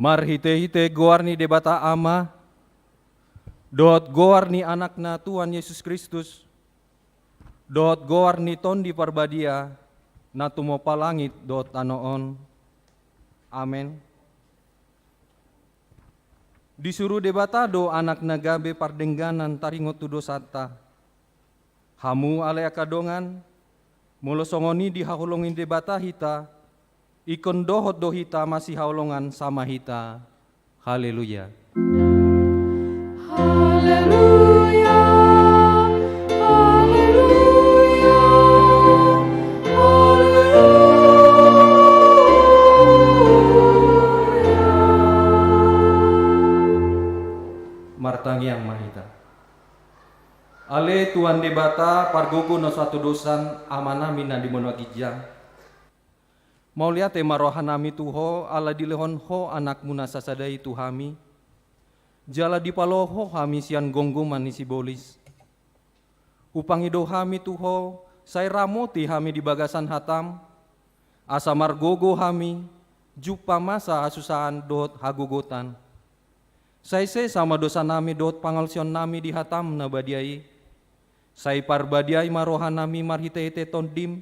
Mar hite-hite goarni debata ama, dohot goarni anakna Tuhan Yesus Kristus, Dot goar niton di parbadia, na tumopa langit dot anoon. Amen. Disuruh debatado anak nagabe pardengganan taringot tu dosata. Hamu ale akadongan, molosongoni di hahulongin debata hita, ikon dohot dohita masih haulongan sama hita. Haleluya. Haleluya. Haleluya. Martangi yang mahita. Ale tuan debata pargogo no satu dosan amana mina di monogijang. Mau lihat marohanami tuho ala dilehon ho anak muna sasadai tuhami. Jala di paloho hami sian gonggo manisi bolis. Upang ido hami tuho say ramoti hami di bagasan hatam. Asa margogo hami jupa masa asusahan dot hagogotan. Say sama dosa nami dot pangalsion nami di hatam na badiai. Say parbadiai marohan nami marhite-hite tondim.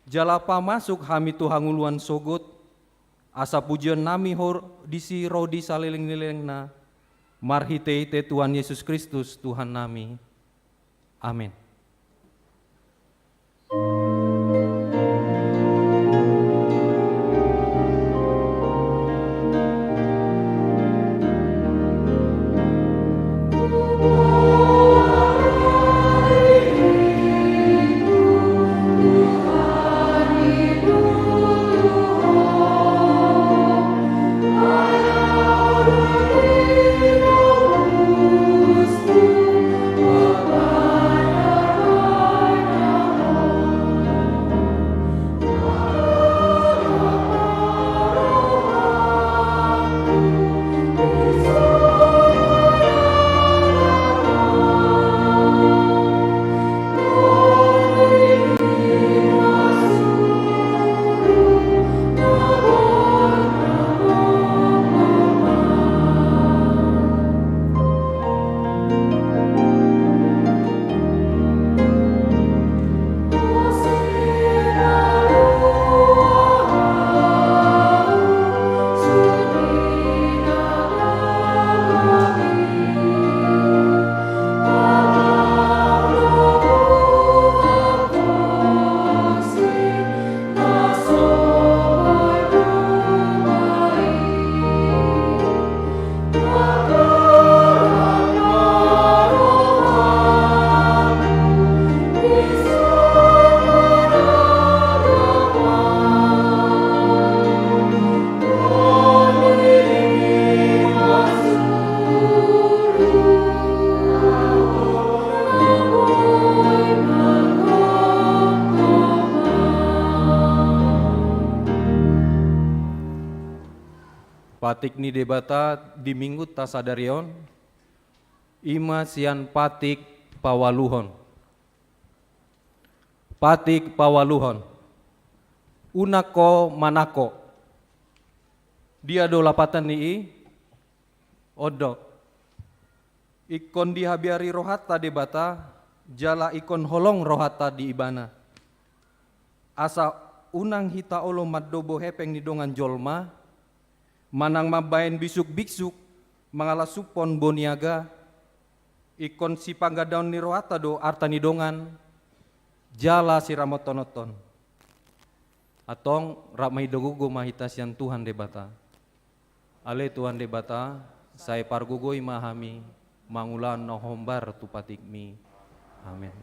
Jalapa masuk hami tu hanguluan sogot. Asa pujian nami hor disi rodi saliling-liling na. Marhite-hite Tuhan Yesus Kristus Tuhan nami. Amin. Patik ni debata di minggu tasadarion ima sian patik pawaluhon. Patik pawaluhon. Unako manako. Dia do lapatan ni odok. Ikon dihabiari rohata debata jala ikon holong rohata di ibana. Asa unang hita olo maddobo hepeng ni dongan jolma. Manang mabain bisuk-biksuk mangala supon boniaga ikon si panggadaun ni rohata do arta ni dongan jala si ramotonoton atong ramai dogugo mahita sian Tuhan debata ale Tuhan debata saya pargogo imahami mangulan no hombar tu patikmi amin.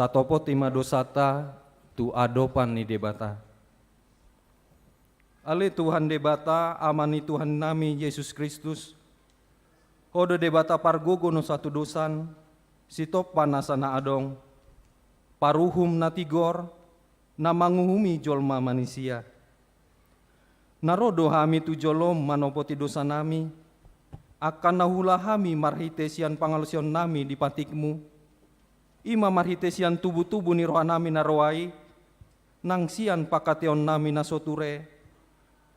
satopo tima dosata tu adopan ni debata. Ale Tuhan debata amani Tuhan nami Yesus Kristus. Hodo debata pargogo no satu dosan, sitop panasana adong, paruhum na tigor, na manguhumi jolma manusia. Narodo hami tu jolom manopoti dosa nami, akan nahula hami marhitesian pangalusion nami di patikmu, ima marhitesian tubuh-tubuh ni roha nami naroai, nang sian pakation nami nasoture,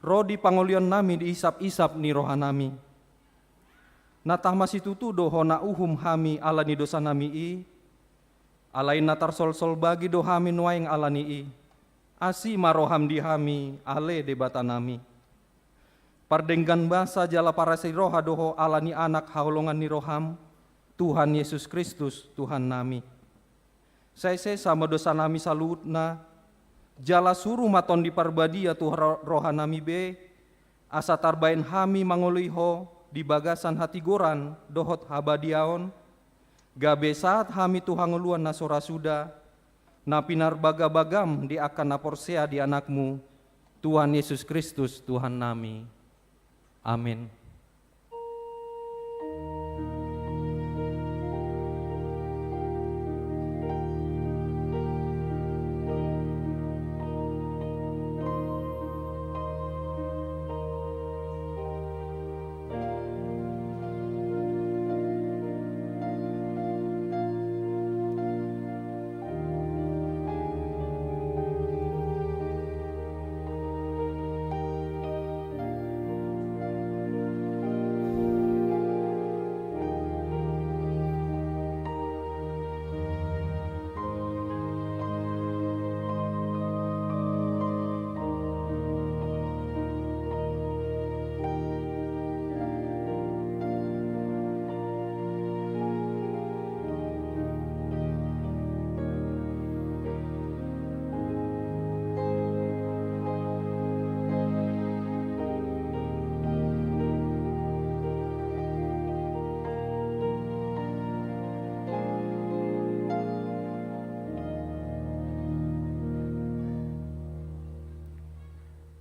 rodi pangolion nami diisap-isap ni roha nami. Natah masitutu doho na uhum hami ala ni dosa nami i, alain natar sol-sol bagi dohami nuaing ala ni i, asi maroham di hami ale debata nami. Pardenggan basa jala parasi roha doho ala ni anak haulongan ni roham, Tuhan Yesus Kristus Tuhan nami. Saya sama dosa nami salutna, jala suruh maton di parbadia tu roha nami be, asa tarbain hami mangoliho di bagasan hati goran dohot habadiaon, gabe saat hami tu hangoluan nasora suda, na pinar baga-bagam di akan naporsea di anakmu, Tuhan Yesus Kristus Tuhan nami. Amin.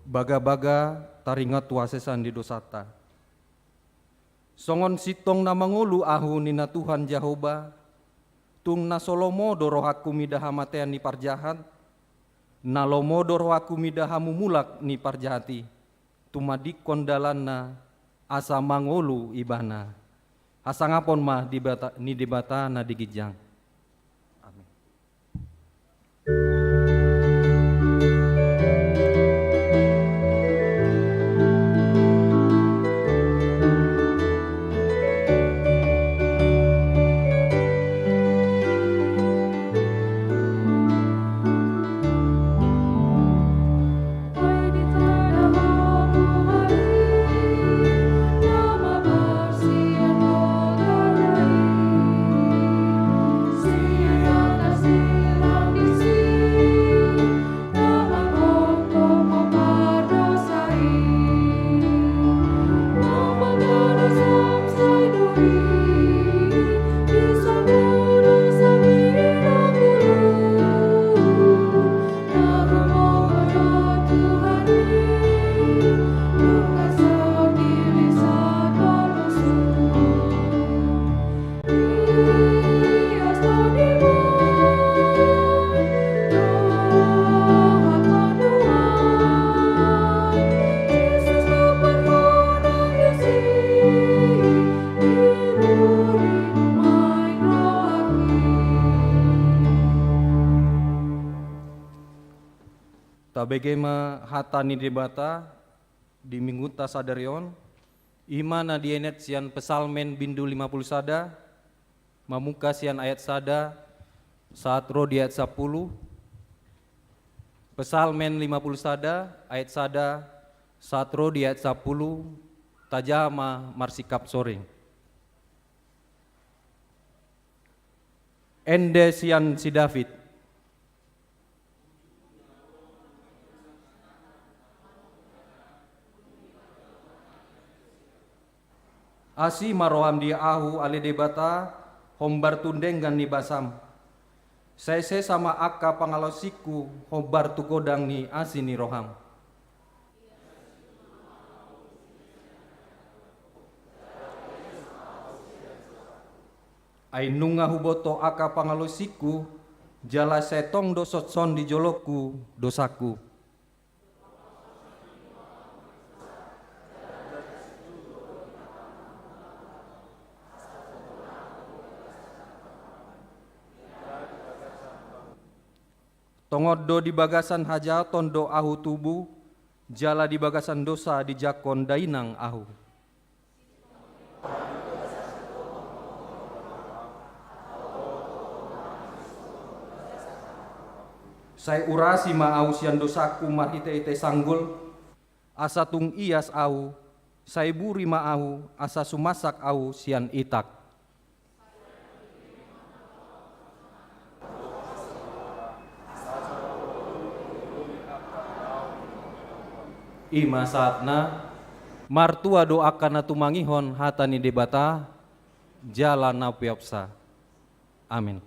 Baga-baga taringat tuasesan di dosata. Songon sitong na mangulu ahu nina Tuhan Jehovah, tung na solomo dorohaku midaha matean ni parjahat, na lomo dorohaku midaha mumulak ni parjahati, tumadik kondalan na asa mangulu ibana, asa ngapon mah ni debata na digijang. Tabegema hatani debata di minggu tasadarion ima na dienet sian pesalmen bindu 50 sada mamuka sian ayat sada saat ro di ayat 10 pesalmen 50 sada ayat sada saat ro di ayat 10 tajama marsikap soring ende sian si David asi maroham dia ahu ale debata hombar tundeng gan ni basam Saya sama aka pangalosiku hobar tu godang ni asini roham. Ai nunga huboto aka pangalosiku jala setong dosot son di joloku dosaku. Tongodo di bagasan haja tondo ahu tubuh, jala di bagasan dosa di jakon dainang ahu. Saya urasi ma au sian dosaku mar ite sanggul, asa tung ias au, saya buri ma au, asa sumasak au sian itak. Ima saatna martua doakan tumangihon hatani debata jalan napiopsa. Amin.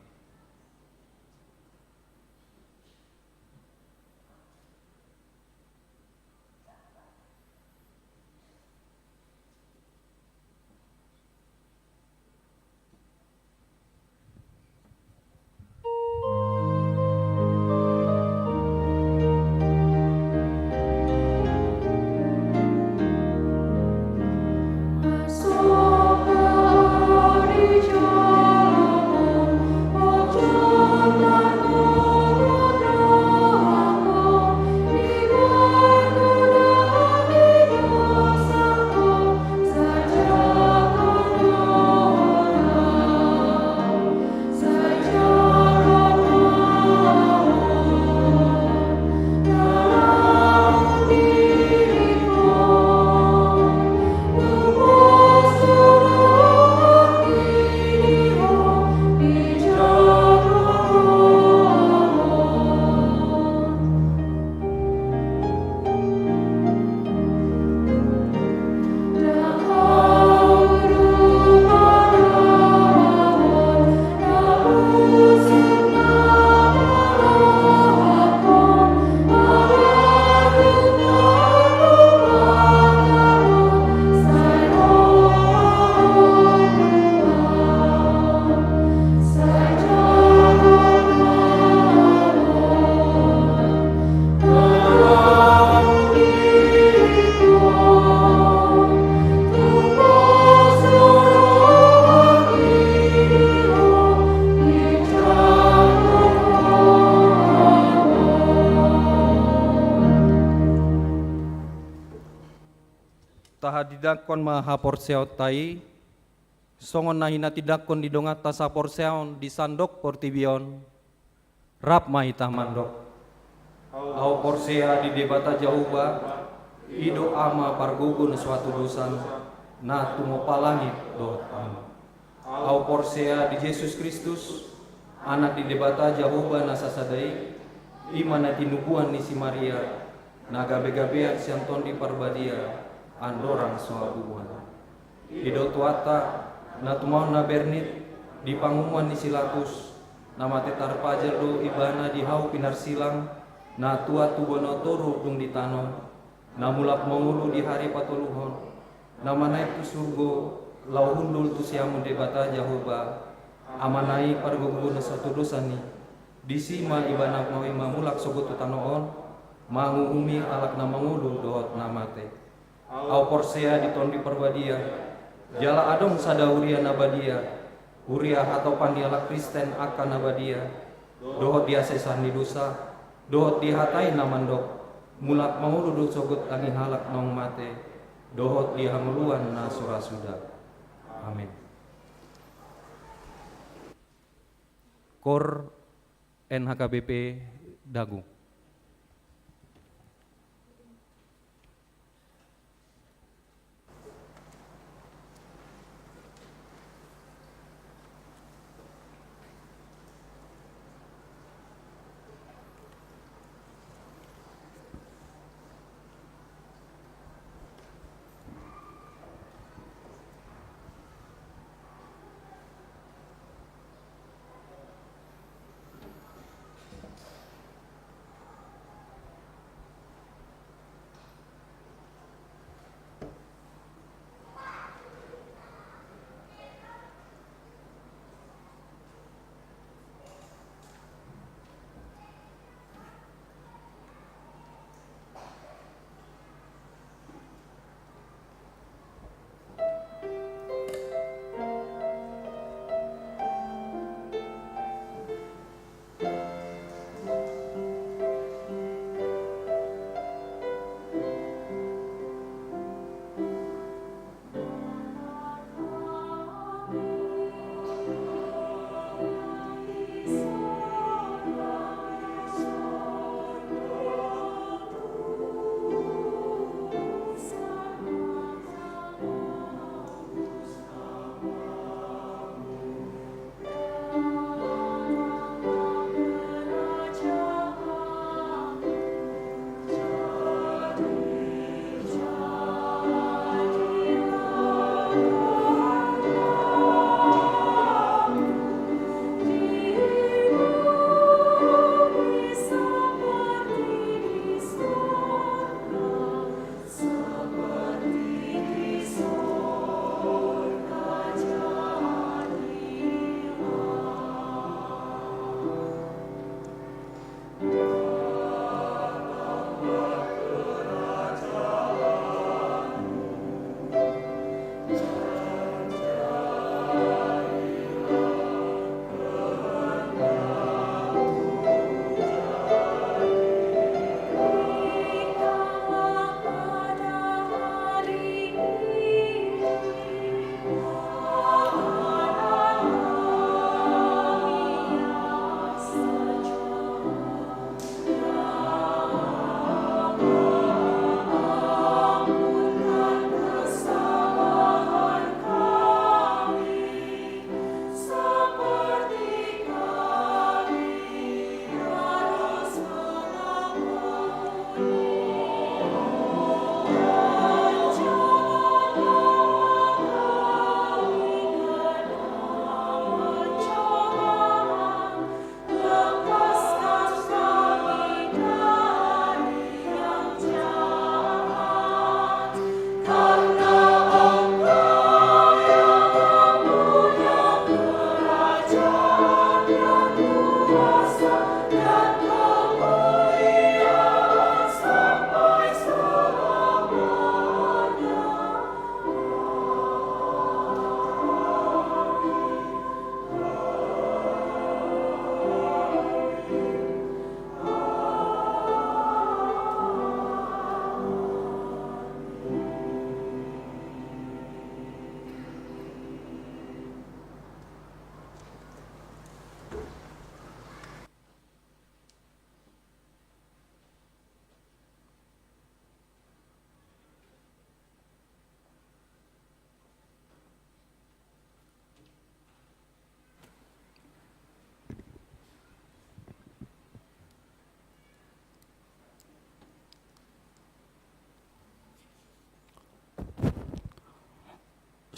Tahadidakon maha porseot tai, songon nahina tidakon didongata sa porseon di sandok portibion, rap mahita mandok. Au porsea di debata jauba, ido ama pargugun suatu dosan, na tumo palangit dot am. Au porsea di Yesus Kristus, anak di debata jauba nasasadai, imana tinubuan ni si Maria, na gabe-gabean sianton di parbadia, andorang suabuan. Ido tuata na tumau na bernit di pangumuan ni silatus na matetar pajer do ibana di hau pinar silang na tua tubono toru dung di tanom na mulak mengulu di hari patoluhon na manai tu surgo lau hundul tu siamun debata Jahoba amanai pargugun satu dosani disima ibana mawi mamulak sogot tanoon manguhumi alak na mengulu dohot na mate. Au porsea di tondi perbadia jala adong sada uria nabadia uria atau pandiala Kristen akan nabadia dohot dia sesan di dosa dohot dihatai namandok mulak mangulu do sogot angin halak nong mate dohot dia hamuluan na surasuda. Amin. Kor NHKBP Dagu.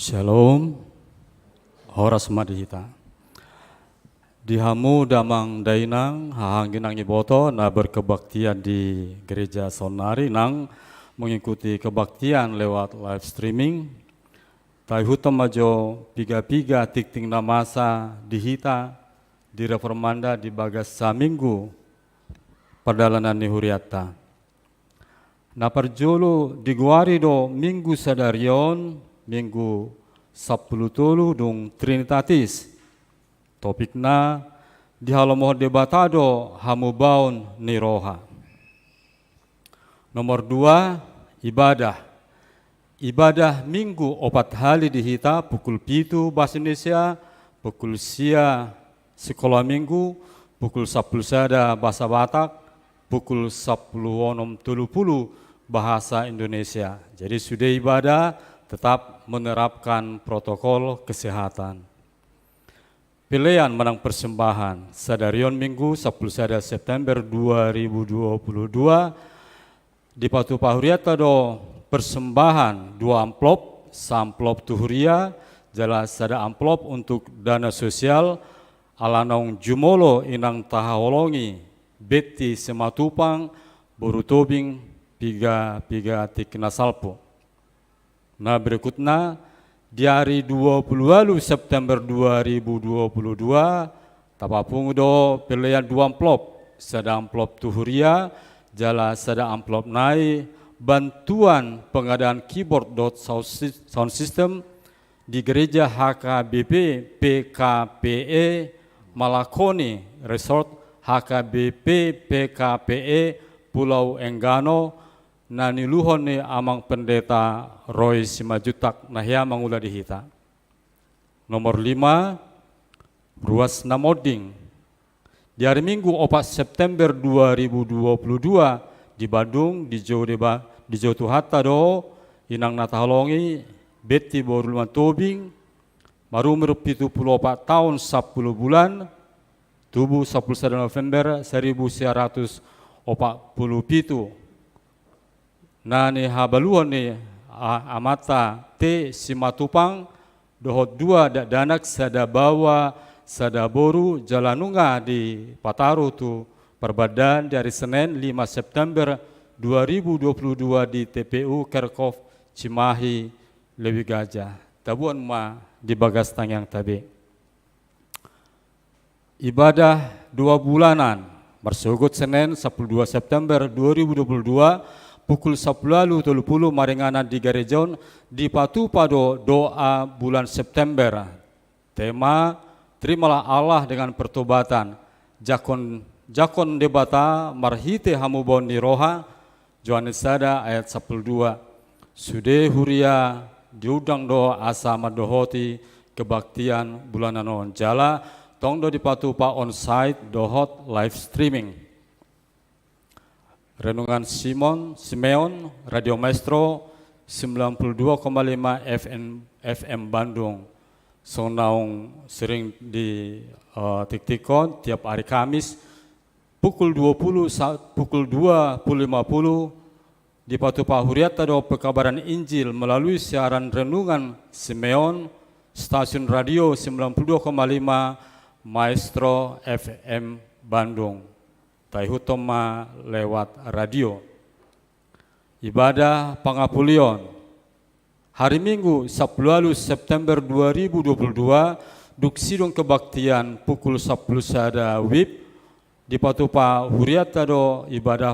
Shalom, horas madihita. Dihamu damang dainang hahanginang iboto na berkebaktian di gereja Sonari nang mengikuti kebaktian lewat live streaming. Taihutam majo piga-piga tikting namasa dihita di reformanda di bagas saminggu perdalanan ni huriata. Na perjolo di guari do minggu sadarion minggu 10 dung Trinitatis. Topikna di halamoh debatado hamubaun ni roha. Nomor 2, ibadah. Ibadah minggu 4 hari dihita pukul 7 bahasa Indonesia, pukul sia sekolah minggu, pukul 10 sada bahasa Batak, pukul 10.30 bahasa Indonesia. Jadi sudah ibadah tetap menerapkan protokol kesehatan. Pilihan menang persembahan Sadarion Minggu 10 sada September 2022 di Patu Pahuriata do persembahan 2 amplop, samplop tuhuria, jala sada amplop untuk dana sosial alanong jumolo inang tahaolongi beti sematupang boru tobing piga tikna salpo. Nah berikutnya di hari 20 September 2022 tapapung do pilihan 2 amplop, sada amplop tuhuria, jala sada amplop nai bantuan pengadaan keyboard sound system di gereja HKBP PKPE Malakoni Resort HKBP PKPE Pulau Enggano na niluhon ni amang pendeta Roy Simajutak nahya mangula dihita. Nomor 5, ruas namoding. Di hari Minggu 4 September 2022 di Bandung di Jawa Tuhata do inang natahalongi beti borulman tobing marumur 74 tahun 10 bulan tubuh 11 November 1947. Nani habaluan ni amata te simatupang dohot 2 danak sada bawa sada boru jalanunga di Pataru tu perbadan dari Senin 5 September 2022 di TPU Kerkov Cimahi Lewi Gajah. Tabuan ma di bagas tangyang tabe. Ibadah 2 bulanan bersugut Senin 12 September 2022 pukul 10.30 maringanan di Garejon di Patu Pado doa bulan September. Tema terimalah Allah dengan pertobatan. Jakon debata marhite hamubon di roha Johannes sada ayat 12. Sude huria diudang doa asa madohoti kebaktian bulanan jala tongdo di Patu pa onsite dohot live streaming. Renungan Simeon, Radio Maestro 92,5 FM Bandung. Sonaung sering di tiktikon tiap hari Kamis pukul 20, pukul 20.50 di Patu Pahuriata do pekabaran Injil melalui siaran renungan Simeon, stasiun radio 92,5 Maestro FM Bandung. Taihutoma lewat radio. Ibadah Pangapulion hari Minggu 10 September 2022 duksidong kebaktian pukul 10 sada WIB di Patupa Huriata do ibadah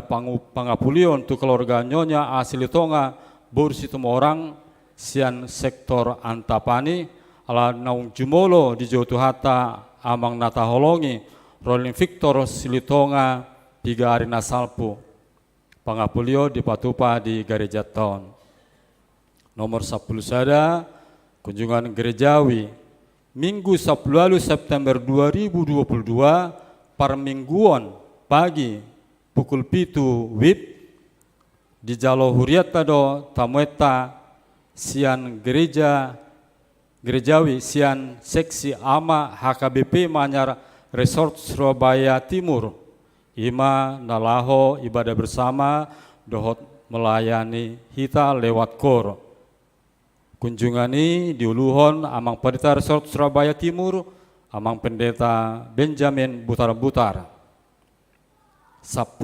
Pangapulion tu keluarga Nyonya asli Tonga Borsitum orang sian sektor Antapani ala naung jumolo di Jawa Tuhata amang nataholongi Rolling Victor Silitonga 3 hari nasalpu Pangapulio di Patupa di Gereja Town. Nomor 10 sada kunjungan gerejawi Minggu 10 September 2022 parmingguan pagi pukul 7 WIB di Jalo Huriata do Tamueta sian gerejawi sian seksi ama HKBP Manyar Resort Surabaya Timur. Ima nalaho ibadah bersama dohot melayani hita lewat kor. Kunjungan ini diuluhon Amang Pendeta Resort Surabaya Timur, Amang Pendeta Benjamin Butar-Butar. 12.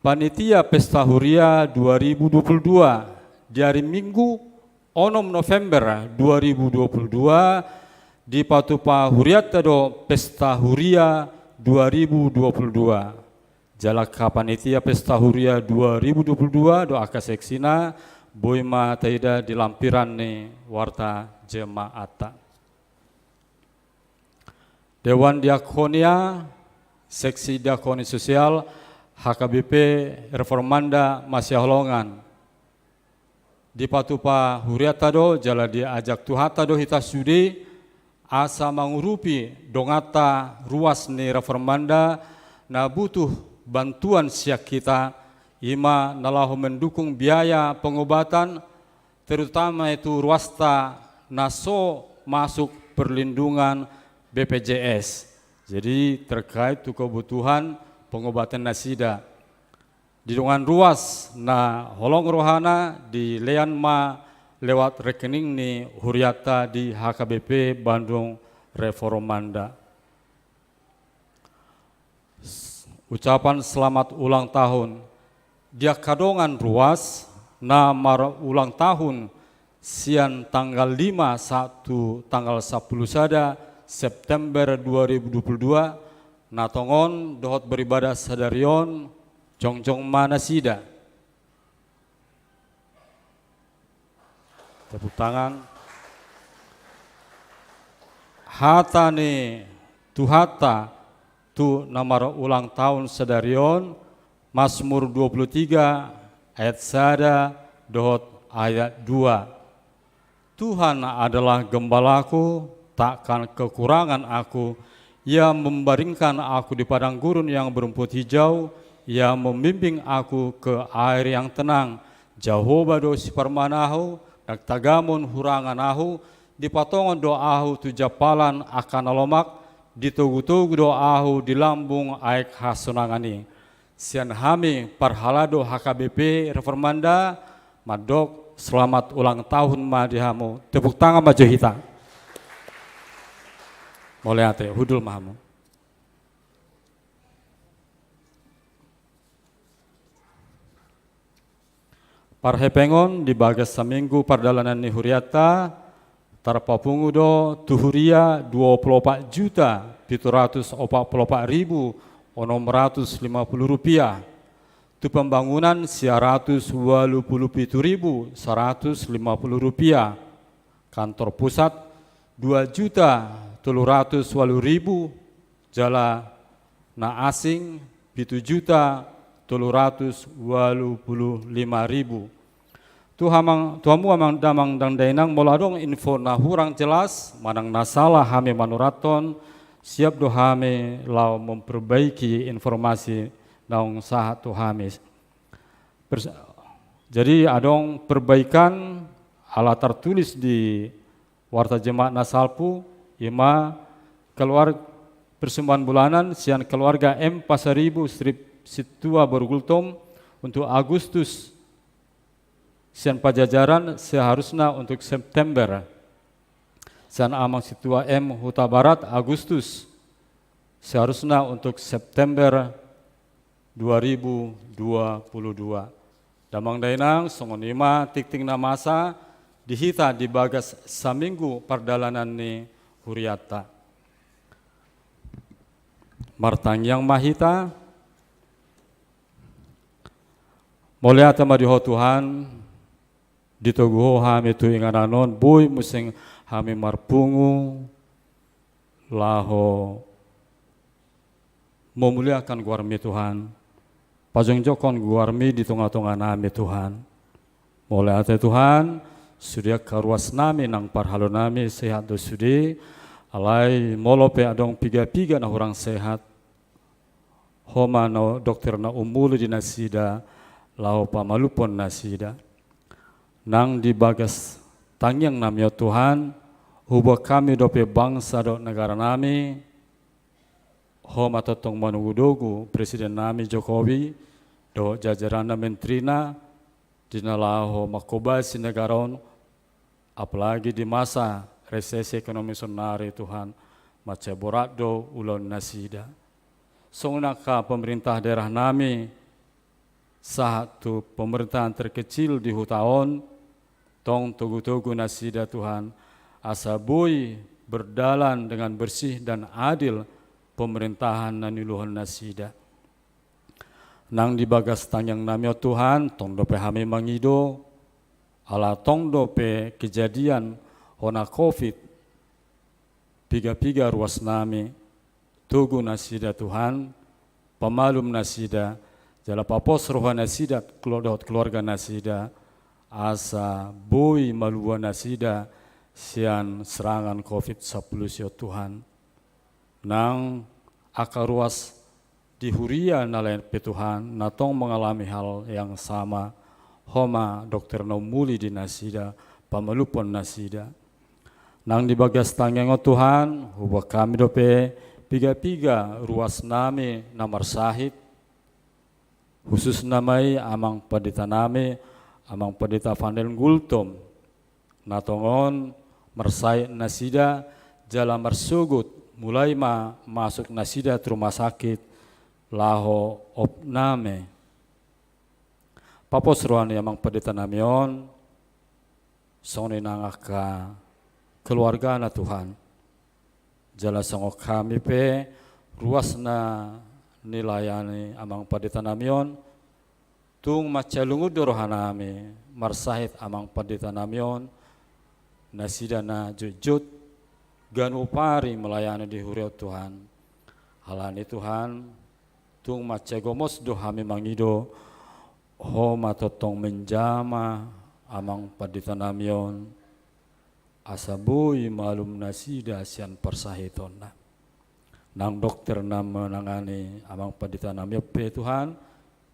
Panitia Pesta Huria 2022 di hari Minggu 6 November 2022 di Patupa Huriata do Pesta Huria 2022. Jalaka Panitia Pesta Huria 2022 do akaseksina boima taida di lampiran ni warta jemaata. Dewan Diakonia Seksi Diakoni Sosial HKBP Reformanda Masyaholongan di Patupa Huriata do jala diajak tuhata do hita sudi asa mangurupi dongata ruas ni Reformanda na butuh bantuan siak kita ima nalahu mendukung biaya pengobatan terutama itu ruasta naso masuk perlindungan BPJS. Jadi terkait tu kebutuhan pengobatan nasida di dongan ruas na holong rohana di lean ma lewat rekening ni Huriata di HKBP Bandung Reformanda. Ucapan selamat ulang tahun dia kadongan ruas na mar ulang tahun sian tanggal 5 tanggal 10 sada September 2022 natongon dohot beribadah sadarion Jongjong Manasida. Tepuk tangan. Hata ni tuhata tu namar ulang tahun sadarion Mazmur 23 ayat sada dohot ayat 2. Tuhan adalah gembalaku, takkan kekurangan aku. Ia membaringkan aku di padang gurun yang berumput hijau. Ia membimbing aku ke air yang tenang. Jehovah do siparmanahu, nagtagamon huranganahu, di patongon doahu tu japalan akan alomak, ditugu-tugu doahu di lambung aek hasunangani. Sian hami parhalado HKBP Reformanda, madok selamat ulang tahun madihamu. Tepuk tangan maju hita. Mulai ate hudul mahamu. Parhepengon di bagas saminggu pardalanan ni Huriata tarpapungu do tuhuria 24 juta 744.650 rupiah. Tu pembangunan 187.150 rupiah. Kantor pusat 2 juta 780.000 jala na asing 7 juta 785.000. Tuhamu amang damang dangdainang moladong info na hurang jelas manang nasalah hame manuraton siap do hame lau memperbaiki informasi naung sahat tu hamis. Jadi adong perbaikan ala tertulis di warta jemaat nasalpu ima keluar persembahan bulanan sian keluarga M Pasaribu strip Situa Borgultom untuk Agustus sian pajajaran seharusnya untuk September. Sian amang Situa M Huta Barat Agustus seharusnya untuk September 2022. Damang dainang songonima tikting namasa dihita di bagas saminggu pardalanan ni Huriata. Martang yang mahita mulai atama diho Tuhan ditoguho hami tu ingananon boy musing hami marpungu laho memuliakan guarmi Tuhan pajongjokon guarmi di tengah-tengah nami Tuhan. Mulai ate Tuhan sudia karuas nami nang parhalo nami sehat do sudi alai molope adong piga-piga na orang sehat homa no dokter na umulu di nasida lau pamalupon nasida nang di bagas tangyang namyo Tuhan hubah kami dope bangsa do negara nami homa totong manugudogu presiden nami Jokowi do jajaran na mentrina dinalaho makobasi negaron apalagi di masa resesi ekonomi sonari Tuhan, maca borado ulon nasida. Songnaka pemerintah daerah nami, satu pemerintahan terkecil di Hutaon, tong tugu-tugu nasida Tuhan, asabui berdalan dengan bersih dan adil pemerintahan naniluhon nasida. Nang di bagas tangyang namyo Tuhan, tong dope hame mangido, ala tong dope kejadian hona COVID, piga-piga ruas nami, tugu nasida Tuhan, pemalum nasida, jala papos roha nasida, keluarga nasida, asa bui malua nasida, sian serangan COVID-19 ya Tuhan. Nang akar ruas di Huria nalayan Tuhan, natong mengalami hal yang sama. Homa Dr. Naumuli di nasida, pamalupon nasida. Nang di bagas tangengo Tuhan, hubah kami dope piga-piga ruas nami namar sahid, khusus namai amang padita nami, amang padita Vandel Gultom, natongon mersai nasida, jala marsugut, mulai masuk nasida ke rumah sakit, laho opname. Papos ruan amang padita namion, soni nangaka keluarga na Tuhan. Jala sangok kami pe ruas na nilayani amang padita namion, tung macalungud rohanami marsahit amang padita namion, nasida na jujut ganu pari melayani di huriau Tuhan. Halani Tuhan, tung macagomos dohami mangido, ho matotong menjama amang padita namion, asabui malum nasida sian persahiton na. Nang dokter na menangani amang padita namion pe Tuhan,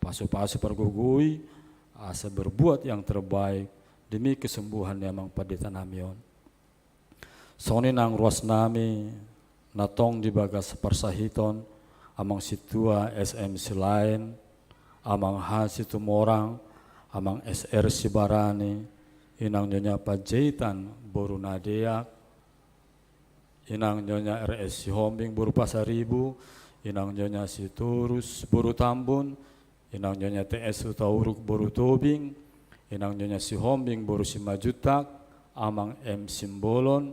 pasu-pasu pergugui, asa berbuat yang terbaik demi kesembuhan amang padita namion. Soni nang ruas nami, natong di bagas persahiton, amang situa SMC lain, amang hasitu morang, amang SR Sibarani, inang nyonya Pajaitan boru nadeak, inang nyonya RS Sihombing boru Pasaribu, inang nyonya Siturus boru Tambun, inang nyonya TS Utauruk boru Tobing, inang nyonya Sihombing boru Simajutak, amang M Simbolon,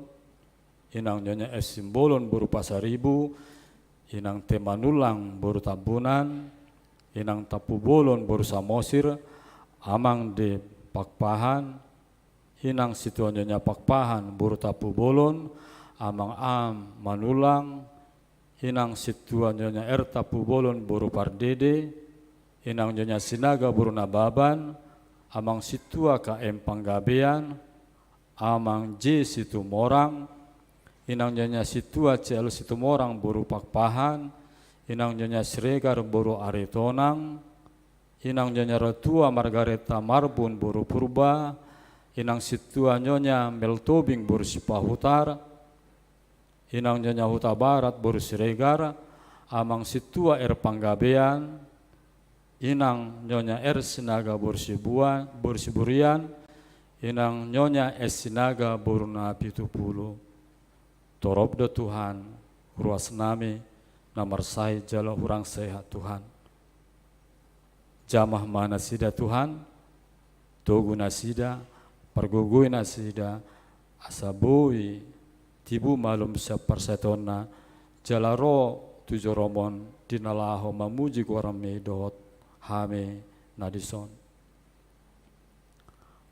inang nyonya S Simbolon boru Pasaribu, inang Temanulang boru Tabunan, inang Tapu Bolon boru Samosir, amang de Pakpahan, inang situannya Pakpahan boru Tapu Bolon, amang Manulang, inang situannya Tapu Bolon boru Pardede, inang nyonya Sinaga boru Nababan, amang situa KM Panggabean, amang J situ Morang, inang nyonya situa CL situ Morang boru Pakpahan, inang nyonya Sregar boru Aritonang, inang nyonya Retua Margareta Marbun boru Purba, inang situa nyonya Meltobing boru Sipahutar, inang nyonya Huta Barat boru Siregar, amang situa Panggabean, inang nyonya Sinaga boru Siburian, inang nyonya Sinaga boru na 70. Torobdo Tuhan, ruas nami, namar sai jalo hurang sehat Tuhan. Jamah mana sida Tuhan, togu nasida, pergugui nasida, asabui, tibu malum sepersetona, jalaro tujoromon, dinalaho mamuji kuarame dot, hame nadison.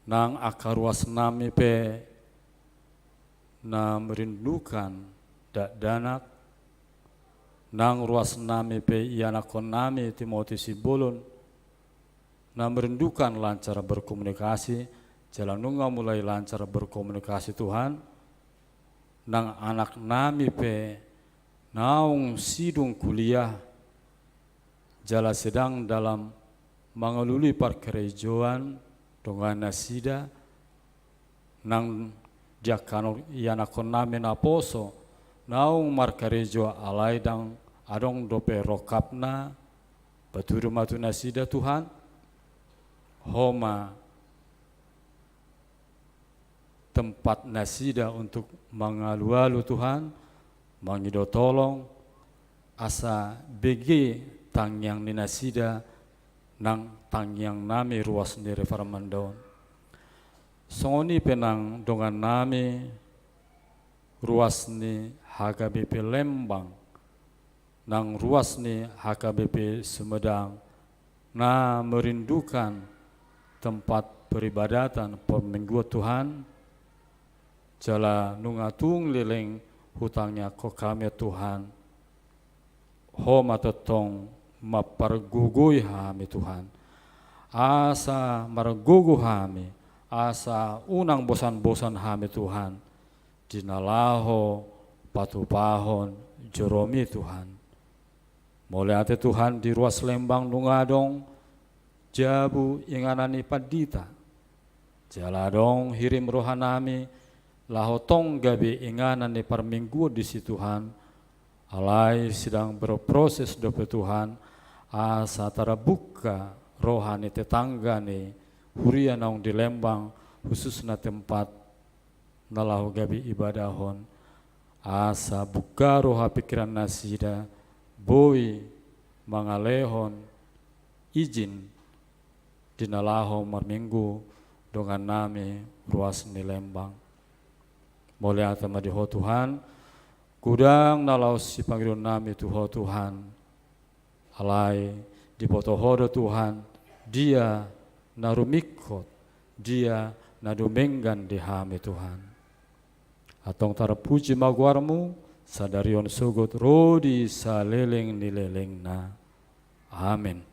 Nang akar ruas nami pe, na merindukan dak danak, nang ruas nami pe ianakon nami Timothy Sibolon, na merindukan lancar berkomunikasi, jalan nunga mulai lancar berkomunikasi Tuhan, nang anak nami pe naung sidung kuliah, jala sedang dalam mengeluli parkerejoan dengan nasida, nang jakano ianakon nami na poso, naung markarejo alai dang adong dope rokapna, baturu matu nasida Tuhan, homa tempat nasida untuk mengalu-alu Tuhan, mangido tolong, asa begi tangyang ni nasida nang tangyang nami ruas ni refermandon. Songoni penang dongan nami ruas ni HKBP Lembang, nang ruas ni HKBP Sumedang, na merindukan tempat peribadatan peminggu Tuhan, jala nungatung lileng hutangnya ko kami Tuhan, ho matetong mapargugui hami Tuhan, asa margugu hami, asa unang bosan-bosan hami Tuhan, dinalaho patupahon joromi Tuhan. Mulai ate Tuhan di ruas Lembang nungadong jabu inganani padita, jaladong hirim rohanami lahotong gabi inganani parminggu di si Tuhan, alai sedang berproses dope Tuhan, asa tarabuka rohani tetanggani huria naung di Lembang khususna tempat nalahu gabi ibadahon, asa buka roha pikiran nasida boi mangalehon izin dinalaho marminggu dengan nami ruas ni Lembang. Mulai atama diho Tuhan, kudang nalau si panggilan nami tuho Tuhan, alai di potohodo Tuhan, dia narumikot, dia nadumenggan di hami Tuhan. Atong tarapuji magwarmu, sadarion sugot rodi saleleng nileleng na. Amin.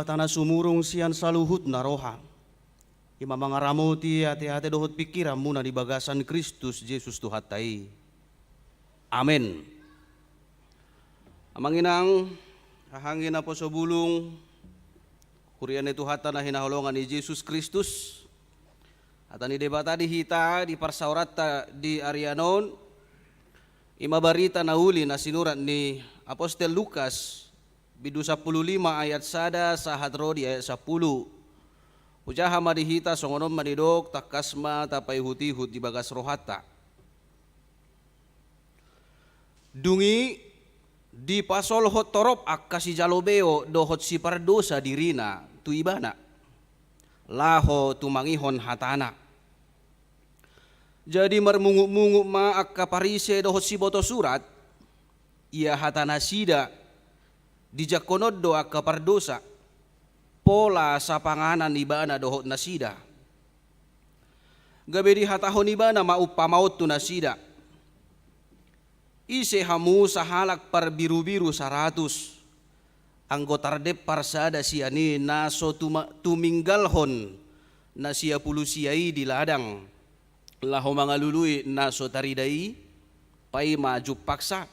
Tanah sumurung sian saluhut naroha. Ima mangaramuti hati-hati dohot pikiran muna di bagasan Kristus Yesus Tuhatai. Amin. Amanginang hahangin po sa bulung kurian itu hata na hinaholongan ni Yesus Kristus. At ni debata di hita di parsaurat di Arianon. Ima barita na uli na sinurat ni Apostel Lukas bidu 15 ayat sada sahadro di ayat 10. Ujaha madihita songonom madidok takasma tapai hutihut di bagas rohata. Dungi di pasol hot torop akasi jalobeo dohot si pardosa dirina tu ibana. Laho tumangihon hatana. Jadi marmungu-mungu ma akka parise dohot si boto surat. Ia hatana sida di jakonod do akka pardosa pola sa panganan ibana dohot nasida gabe di hatahon iba na maupamaut tu nasida. Ise hamu sahalak par biru-biru 100. Anggotardep parsada siani naso tuminggalhon na siya pulusiai di ladang. Laho mga lului naso taridai pai maju paksa.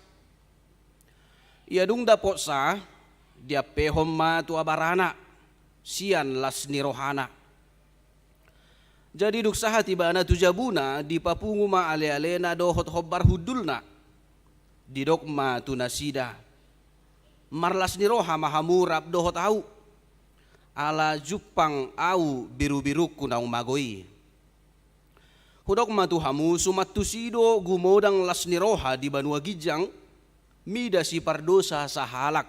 Iadung dapot sa dia pehom ma tu abarana sian las nirohana. Jadi duksaha tibana tujabuna di papungu ma ale-ale na dohot hobbar hudulna. Di dokma tu nasida. Marlas niroha mahamurap dohot au. Ala jupang au biru-biru kunang magoi. Hudok matuhamu sumat tusido gumodang las niroha di Banua Gijang. Mida si pardosa sahalak.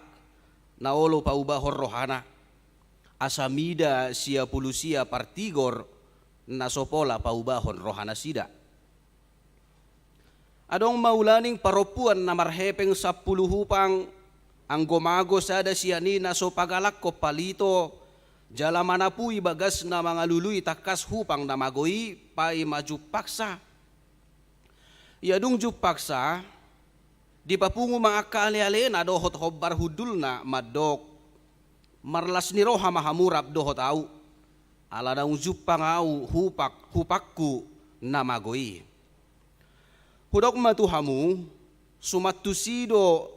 Naolo paubahor rohana. Asa mida sia pulusia partigor. Nasopola paubahon rohana sida. Adong maulaning paropuan na marhepeng 10 hupang. Ang gumago sada siani na so pagalak ko palito, jala manapui bagas na mga luluy takas hupang na magoy, pai majupaksa. Iadung jupaksa, di papungu mga kaali-ali na dohot hobbar hudul na madok, marlas ni roha mahamurap dohot au, ala daung jupang au hupakku na magoy. Hudok matuhamu, sumatusido,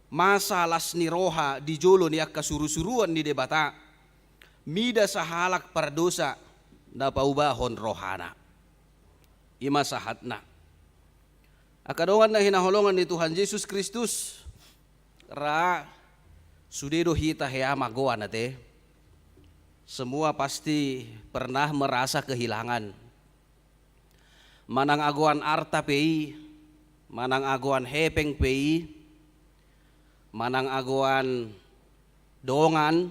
masalas ni roha di jolo ni akka suru-suruan ni debata mida sahalak pardosa na paubahon rohana ima sahatna akadongan na hinaholongan ni Tuhan Yesus Kristus ra sudedo hita heama goa nate semua pasti pernah merasa kehilangan manang aguan arta pei manang aguan hepeng pei manang aguan dongan,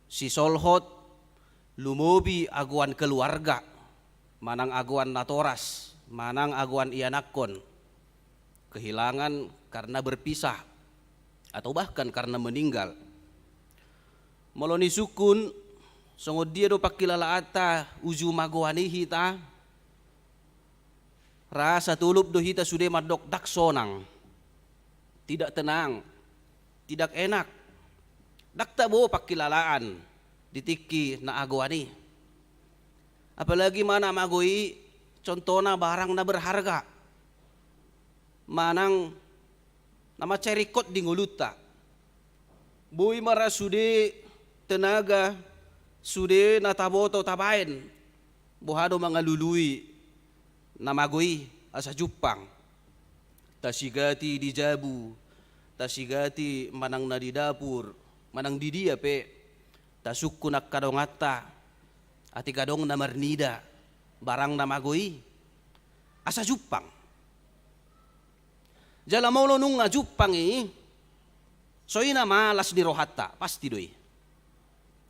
si solhot, lumobi aguan keluarga, manang aguan natoras, manang aguan ianakon, kehilangan karena berpisah, atau bahkan karena meninggal. Moloni sukun, songod dia do pakilalaata uju magoani hita, rasa tulup do hita sude madok dak sonang, tidak tenang, tidak enak. Dakta bo pakilalaan ditiki na agwani. Apalagi mana magoi contohna barang na berharga. Manang nama cerikot di nguluta. Boy mara sude tenaga sude nataboto tabain. Bohado mga lului na magoi asa Jupang. Tasigati di Jabu. Tasigati manang na di dapur, manang di dia pe, tasukku nak kadongata, ati kadong na marnida, barang na magoi, asa Jupang. Jala maulo nung nga Jupang soy na malas di rohata, pasti doi.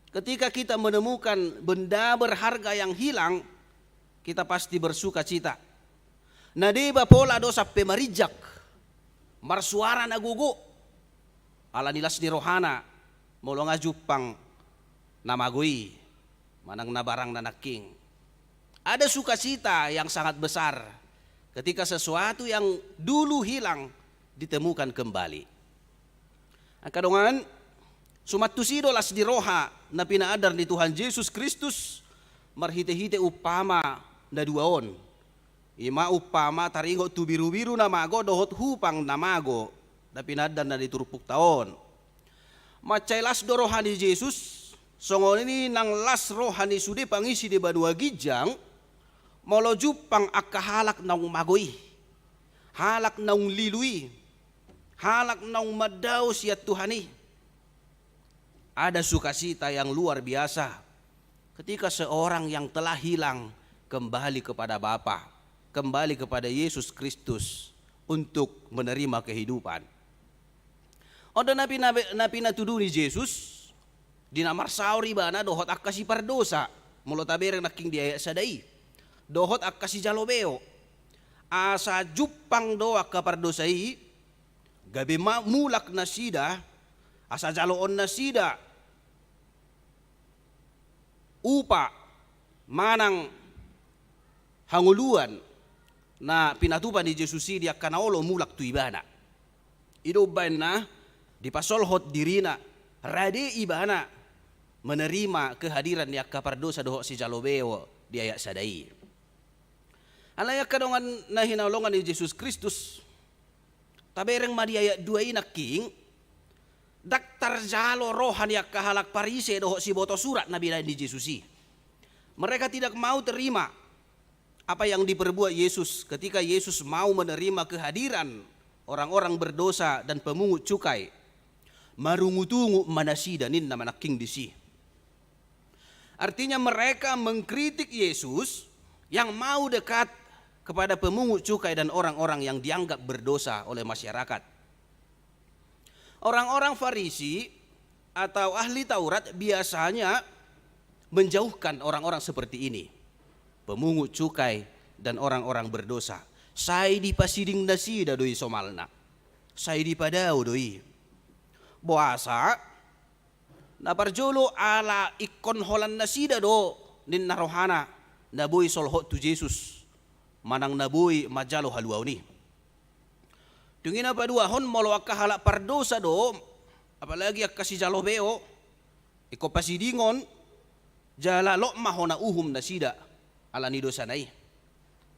Ketika kita menemukan benda berharga yang hilang, kita pasti bersuka cita. Nadiba pola dosa pemarijak, marsuara na gugu, ala nilas ni rohana, molo nga Jupang na magui, manang na barang na naking. Ada sukacita yang sangat besar ketika sesuatu yang dulu hilang ditemukan kembali. Kadongan, sumatusido las di roha na pinaadar ni Tuhan Yesus Kristus, marhite-hite upama na duaon. Ima upama taringo tu biru-biru na mago dohot hupang na mago na pinadan na diturupuk taon. Macay las do rohani Jesus songon ini nang las rohani sudi pangisi di Banua Gijang molo Jupang akahalak naung magoy, halak naung lilui, halak naung madaw siya Tuhani. Ada sukacita yang luar biasa ketika seorang yang telah hilang kembali kepada Bapa, kembali kepada Yesus Kristus untuk menerima kehidupan. Oda napi natudu ni Jesus dinamar sauri bana dohot akasi pardosa mulo tabereng naking diaya sadai dohot akasi jalobeo asa Jupang do akka pardosai gabe mulak na sida asa jaloon na sida upa manang hanguluan na pinatupan ni Jesus dia kanaolo mulak tu ibana. Idoban na dipasolhot dirina rade ibana menerima kehadiran ni kapardosa doho si jalobeo di ayat sadai. Alaya kadongan na hinaulongan ni Jesus Kristus tabereng madi ayat 2 inak king daktar jalo rohan yak kahalak parise doho si boto surat nabi lain di Jesusi. Mereka tidak mau terima apa yang diperbuat Yesus ketika Yesus mau menerima kehadiran orang-orang berdosa dan pemungut cukai. Marungutungu manasida ninna manaking disi. Artinya mereka mengkritik Yesus yang mau dekat kepada pemungut cukai dan orang-orang yang dianggap berdosa oleh masyarakat. Orang-orang Farisi atau ahli Taurat biasanya menjauhkan orang-orang seperti ini, pemungut cukai dan orang-orang berdosa. Sai di pasiding nasida doi somalna, sai di padao doi. Boasa naparjolo ala ikon holan nasida do nin narohana naboy solhot tu Jesus manang naboy majalo haluaw ni. Tungina paduahon molo akahala pardosa do apalagi akasi jalobeo iko pasidingon jala lo mahona uhum nasida ala ni dosa nai.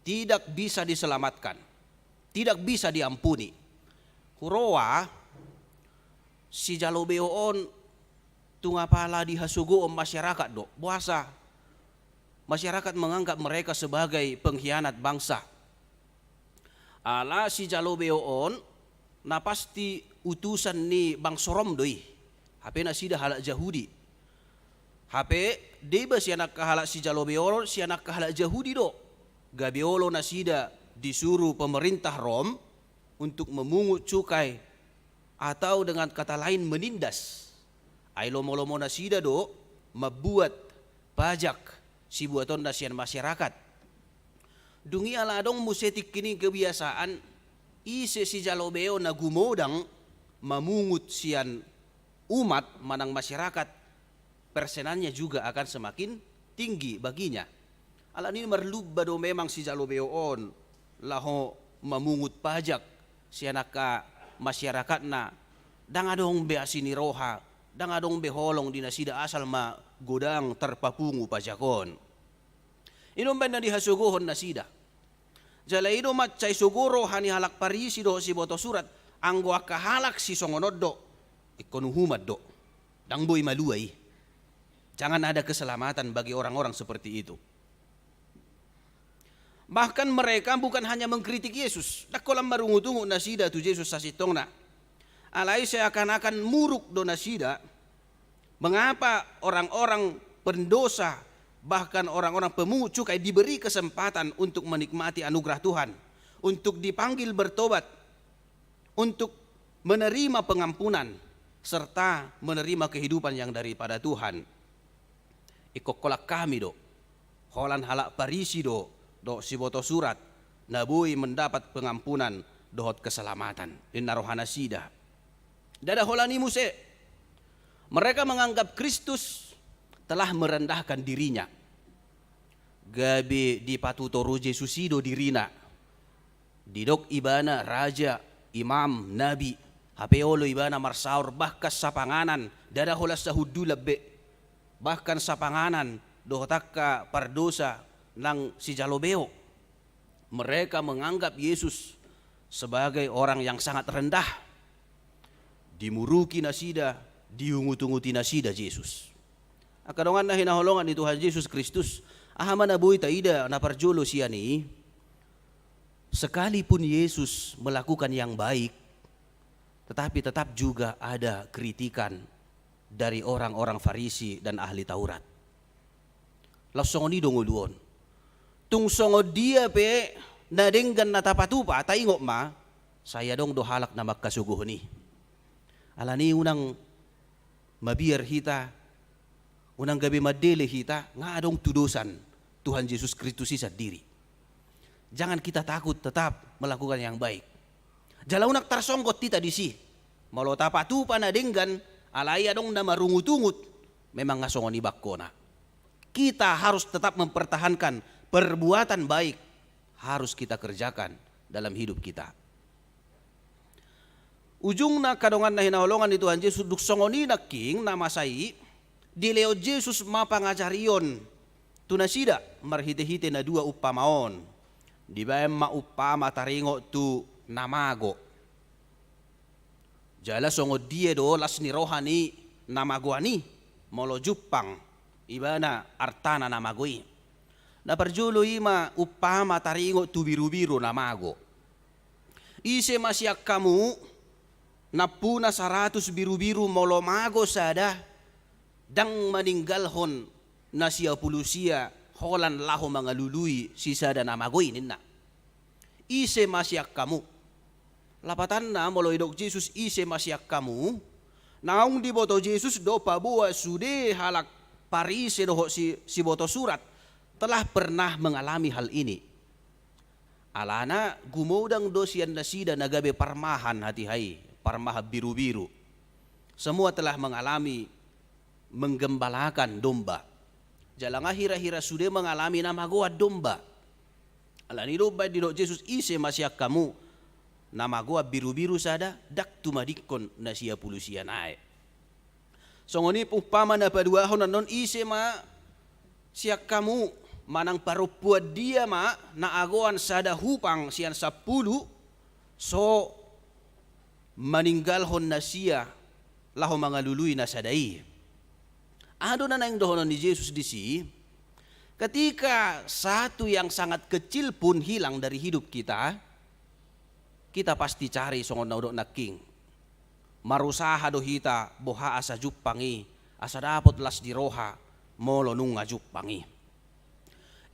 Tidak bisa diselamatkan, tidak bisa diampuni. Huroa si jalobeon tungapala dihasugo masyarakat do. Buasa masyarakat menganggap mereka sebagai pengkhianat bangsa. Ala si jalobeon na pasti utusan ni Bang Sorom doi. Hape na sida halak Yahudi. Hape deba si anak kahalak si jalobeon si anak kahalak Yahudi do. Gabiolo nasida disuruh pemerintah Rom untuk memungut cukai atau dengan kata lain menindas. Ailomo-lomo nasida do membuat pajak si buaton nasian masyarakat. Dungi ala dong musetik kini kebiasaan ise si jalobeo na gumodang memungut sian umat manang masyarakat, persenannya juga akan semakin tinggi baginya. Ala ini merlubah do memang si jalobeon laho memungut pajak si anak masyarakat na dang adong be asini roha dang adong be holong di nasida asal ma godang terpapungu pajakon. Inom benda dihasugohon nasida. Jala ido macay suguro hani halak parisi do si boto surat anggo akahalak si songonod do ikonuhumat do. Dang boy maluay. Jangan ada keselamatan bagi orang-orang seperti itu. Bahkan mereka bukan hanya mengkritik Yesus. Dakolam marungutungu nasida tu Yesus sasitongna. Alai seakan-akan muruk do nasida. Mengapa orang-orang pendosa bahkan orang-orang pemungut cukai diberi kesempatan untuk menikmati anugerah Tuhan, untuk dipanggil bertobat, untuk menerima pengampunan serta menerima kehidupan yang daripada Tuhan. Ikokolak kami do, holan halak parisi do si boto surat nabui mendapat pengampunan dohot keselamatan di narohana sida. Dada holani muse. Mereka menganggap Kristus telah merendahkan dirinya. Gabi di patutoro Jesusido dirina. Didok ibana raja, imam, nabi. Hapeolo ibana marsaur bahkas sapanganan. Dada holas sahudu lebe. Bahkan sapanganan dohotakka pardosa nang si jalobeo. Mereka menganggap Yesus sebagai orang yang sangat rendah. Dimuruki nasida, diungut-unguti nasida Yesus. Akadongan na hinaholongan ni Tuhan Yesus Kristus, ahaman na buhay taida na parjolo siya ni, sekalipun Yesus melakukan yang baik, tetapi tetap juga ada kritikan dari orang-orang Farisi dan ahli Taurat. Langsung ni dongoluon. Tung songo dia pe nadenggan na tapatupa taingok ma saya dong dohalak na magkasuguh ni. Alani unang mabiar hita, unang gabi madele hita, nga adong tudusan Tuhan Yesus Kristus isa diri. Jangan kita takut, tetap melakukan yang baik. Jalaunak tarsonggot tita disi, malo tapatupa nadenggan, alaya dong na marungut-ungut, memang ngasongon ibakona. Kita harus tetap mempertahankan perbuatan baik harus kita kerjakan dalam hidup kita. Ujungna kadongan na hinaholongan ni Tuhan Yesus duk songoni na king na masai di leo Jesus mapangajarion tunasida marhite-hite na dua upamaon di baem maupama taringo tu namago jala songo die do las ni rohani namagoani molo jupang ibana artana namagoi na perjulo ima upama taringo tu biru-biru namago ise masyak kamu napuna 100 biru-biru molo mago sada dang maninggalhon na siya pulusia holan laho mga lului sisa dan namagoy ninna ise masyak kamu lapatan na molo idok Jesus ise masyak kamu naung di boto Jesus do pabuwa sude halak parise do si boto surat telah pernah mengalami hal ini alana gumodang dosian nasida nagabe parmahan hati hai parmaha biru-biru semua telah mengalami menggembalakan domba jalang hira-hira sudah mengalami nama gua domba alani domba di dok Jesus ise masyak kamu nama gua biru-biru sada dak tumadikon nasia pulusia nae songoni upama na paduahon non ise ma siak kamu manang parupuat dia ma na agoan sada hupang sian 10 so maninggalhon nasia laho mga lului na sadai ado na nang dohonon ni Jesus di si ketika satu yang sangat kecil pun hilang dari hidup kita pasti cari songon na udok naking marusaha do hita boha asa juppangi asa dapot las di roha molo nunga juppangi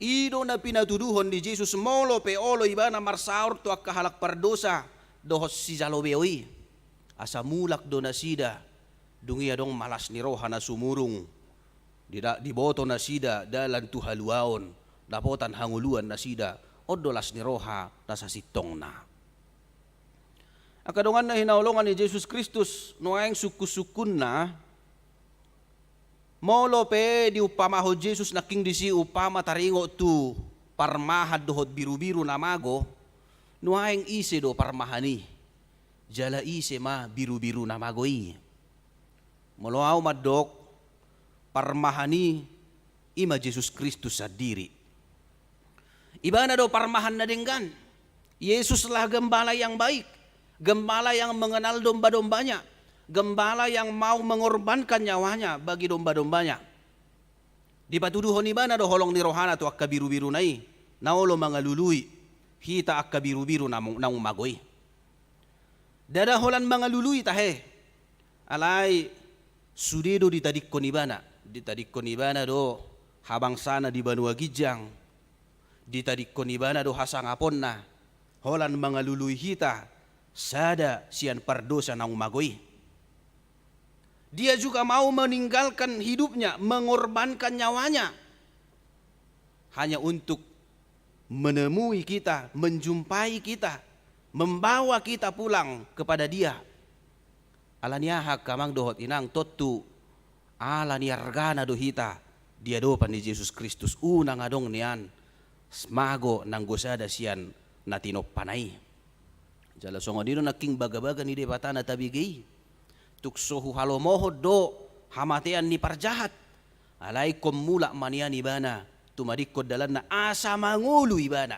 ido na pinatuduhon ni Jesus molo pe olo ibana marsaur to akahalak pardosa dohos si jalobewi asa mulak do nasida dungi adong malas ni roha na sumurung di boto nasida dalan tuhaluaon dapotan hanguluan nasida odolas ni roha nasa sitong na akadongan na hinaulongan ni Jesus Kristus noeng suku-sukun na molo pe di upamaho Jesus naking disi upama taringo tu parmahad dohot biru-biru namago nuaeng ise do parmahani jala ise ma biru-biru namagoi moloaw madok parmahani ima Jesus Kristus sendiri ibana do parmahan na denggan Yesus lah gembala yang baik gembala yang mengenal domba-dombanya gembala yang mau mengorbankan nyawanya bagi domba-dombanya di patuduhon ibana do holong ni rohana tu akka biru-biru nai naolo mga lului hita akka biru-biru namong magoy dada holan mga lului tahe alai sudedo ditadikkon ibana do habang sana di Banua Gijang ditadikkon ibana do hasangapon na holan mga lului hita sada sian pardosa nang magoy dia juga mau meninggalkan hidupnya mengorbankan nyawanya hanya untuk menemui kita menjumpai kita membawa kita pulang kepada dia alaniaha kamang dohot inang totu alaniargana dohita dia dopan ni Jesus Kristus unang adong nian smago nang gosada sian natinop panay jala songo dino naking baga-baga ni debatana tabigay tuksohu halomoho do hamatean ni parjahat alay mula manian ibana tumadikod dalan na asa mangulu ibana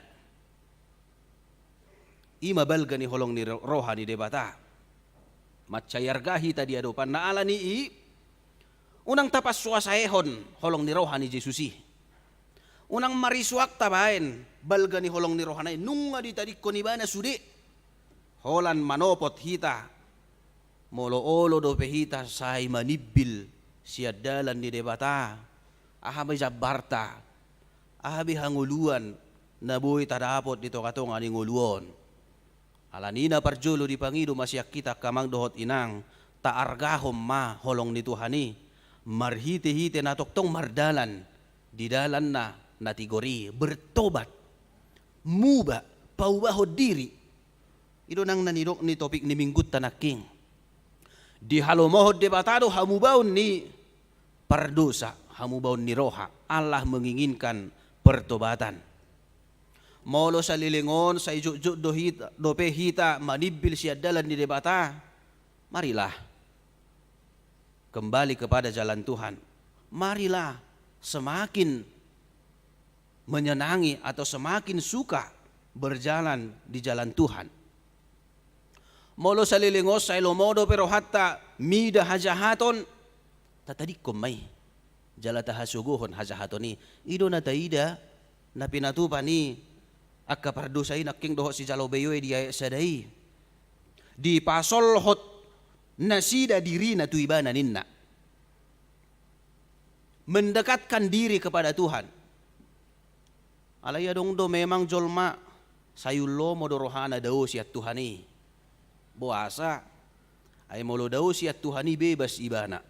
ima balga ni holong ni roha ni debata matcayargahi tadi adopan na ala ni unang tapas suasahehon holong ni roha ni Jesusi unang marisuak tabaen balga ni holong ni roha na nunga ditadikon ibana sudi holan manopot hita molo-olo do pehita say manibil siya dalan ni debata ahabay jabarta ahabay hanguluan na buhay tadapot dito katong aning uluon alanina parjulo di pangido masyak kita kamang dohot inang taargahom ma holong ni Tuhani marhite-hite na toktong mardalan di dalan na natigori bertobat muba paubahod diri ito nang nanidok ni topik ni minggut tanaking di halomohod debatado hamubaon ni pardosa hamubaon ni roha Allah menginginkan pertobatan molo sa lilingon sa ijujud dope hita manibil siya dalan di debata, marilah kembali kepada jalan Tuhan. Marilah semakin menyenangi atau semakin suka berjalan di jalan Tuhan. Molo sa lilingos sa ilomodo pero hatta mida hajahaton tatadi kumay jalata hasuguhon hajahaton ni ido na taida na pinatupa ni akapardusay naking doho si jalobeyoy di ayat sadai di pasol hot nasida diri na tuibana ninna mendekatkan diri kepada Tuhan. Alaya dong do memang jolma sayulo modorohana daw siya Tuhani. Buasa ay molo daw siya Tuhani bebas ibana.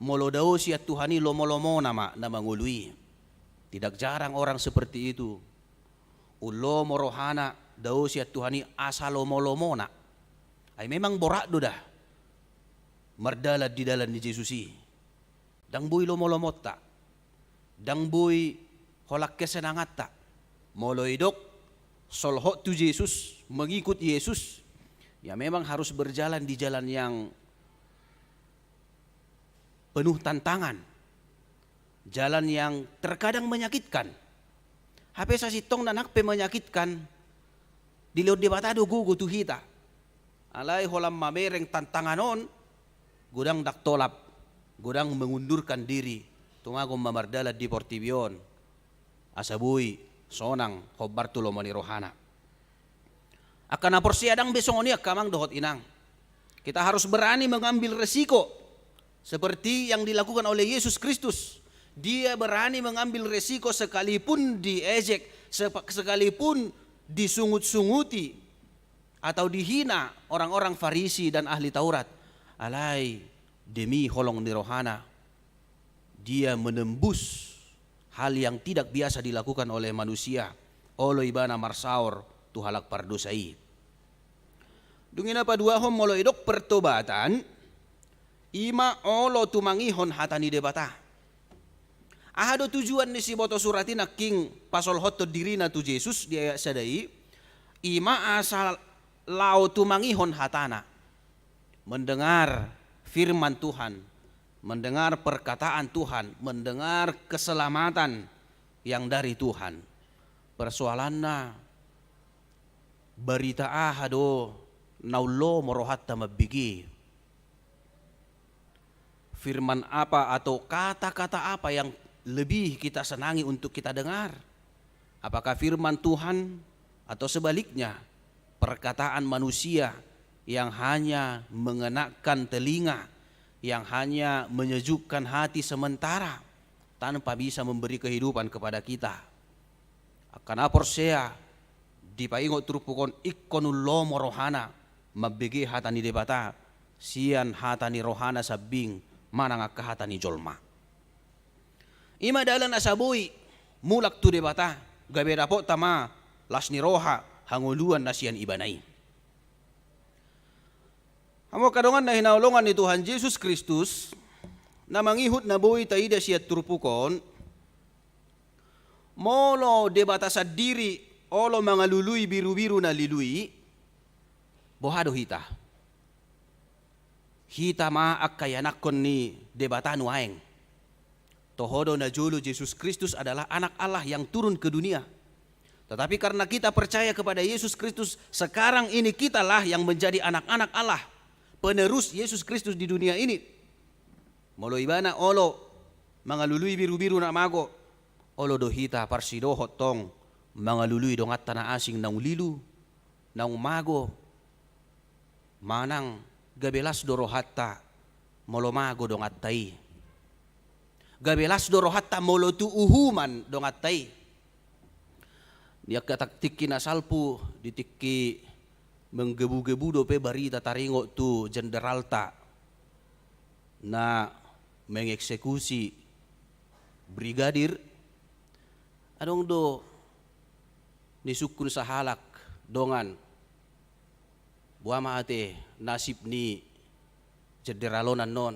Molo daw siya Tuhani lomo-lomo nama na mangului. Tidak jarang orang seperti itu. Ulo morohana daw siya Tuhani asalomo-lomo na. Ay memang borak do dah. Mardalad di dalan ni Jesusi. Dang boy lomo-lomot ta. Dang boy holak kesenangat ta. Molo idok solhot tu Yesus, mengikut Yesus. Ya memang harus berjalan di jalan yang penuh tantangan. Jalan yang terkadang menyakitkan. Hape sa sitong nanak pe menyakitkan. Diliot di batado gugu tu hita. Alay holam mamereng tantanganon. Gudang daktolap. Gudang mengundurkan diri. Tungagom mamardalat di Portibion. Asabuy, sonang, hobartulo manirohana. Akan aporsiadang besong oni akamang dohot inang. Kita harus berani mengambil resiko. Seperti yang dilakukan oleh Yesus Kristus. Dia berani mengambil resiko sekalipun diejek, sekalipun disungut-sunguti atau dihina orang-orang Farisi dan ahli Taurat. Alai demi holong nirohana. Dia menembus hal yang tidak biasa dilakukan oleh manusia. Olo ibana marsaor tuhalak pardosai. Dungina padua hom molo idok pertobatan. Ima olo tumangihon hatani debata. Ahado tujuan ni si boto suratin king pasol hoto dirina tu Yesus dia sadai. Ima asal lau tumangihon hatana. Mendengar firman Tuhan, mendengar perkataan Tuhan, mendengar keselamatan yang dari Tuhan. Persoalannya berita ahado naulo morohatta mabigi. Firman apa atau kata-kata apa yang lebih kita senangi untuk kita dengar? Apakah firman Tuhan atau sebaliknya perkataan manusia yang hanya mengenakan telinga, yang hanya menyejukkan hati sementara tanpa bisa memberi kehidupan kepada kita? Akan aporsea dipaingot trupukon ikkonul lomo rohana mabigi hatani debata sian hatani rohana sabing manang hatani jolma. Ima dalan asabuy mulak tu debata gabe rapo tama lasni roha hanguluan nasian ibanai. Amo kadongan na hinaulungan ni Tuhan Yesus Kristus na mangihut na buhay taida siya turpukon molo debata sa diri olo mga luluy biru-biru na liluy bohado hita. Hita maak kayanakon ni debata nuaeng. Tohodo na julu Yesus Kristus adalah anak Allah yang turun ke dunia. Tetapi karena kita percaya kepada Yesus Kristus, sekarang ini kitalah yang menjadi anak-anak Allah, penerus Yesus Kristus di dunia ini. Molo ibana olo mga luluy biru-biru na mago, olo dohita parsidohot tong mga luluy dongat tanah asing nang lilu, nang mago, manang gabelas dorohatta molo mago dongat tai. Gabelas dorohatta molo tu uhuman dongat tai. Dia kataktik kinasalpu ditiki menggebu-gebu dope barita taringo tu jenderalta na mengeksekusi brigadir adong do nisukun sahalak dongan buama ate nasib ni jenderalonan non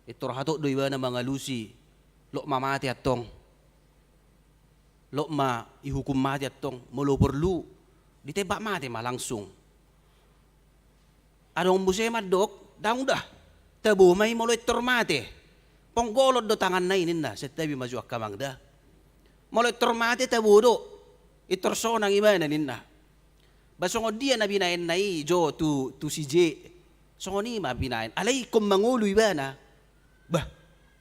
itor hatok do iba na mga lusi lo mamati atong lo ma ihukum mati atong mulu perlu ditebak mati ma langsung. Adong busema dok, dang dah tabu may mulu itor mati. Ponggolod do tangan na inin na, setabi maju akamang da. Mulu itor mati tabu do, itor so nang iba na ninna. Basongo dia na binain na jo tu si J. Songo ni ma binain. Alay kung mangulo iba na, bah,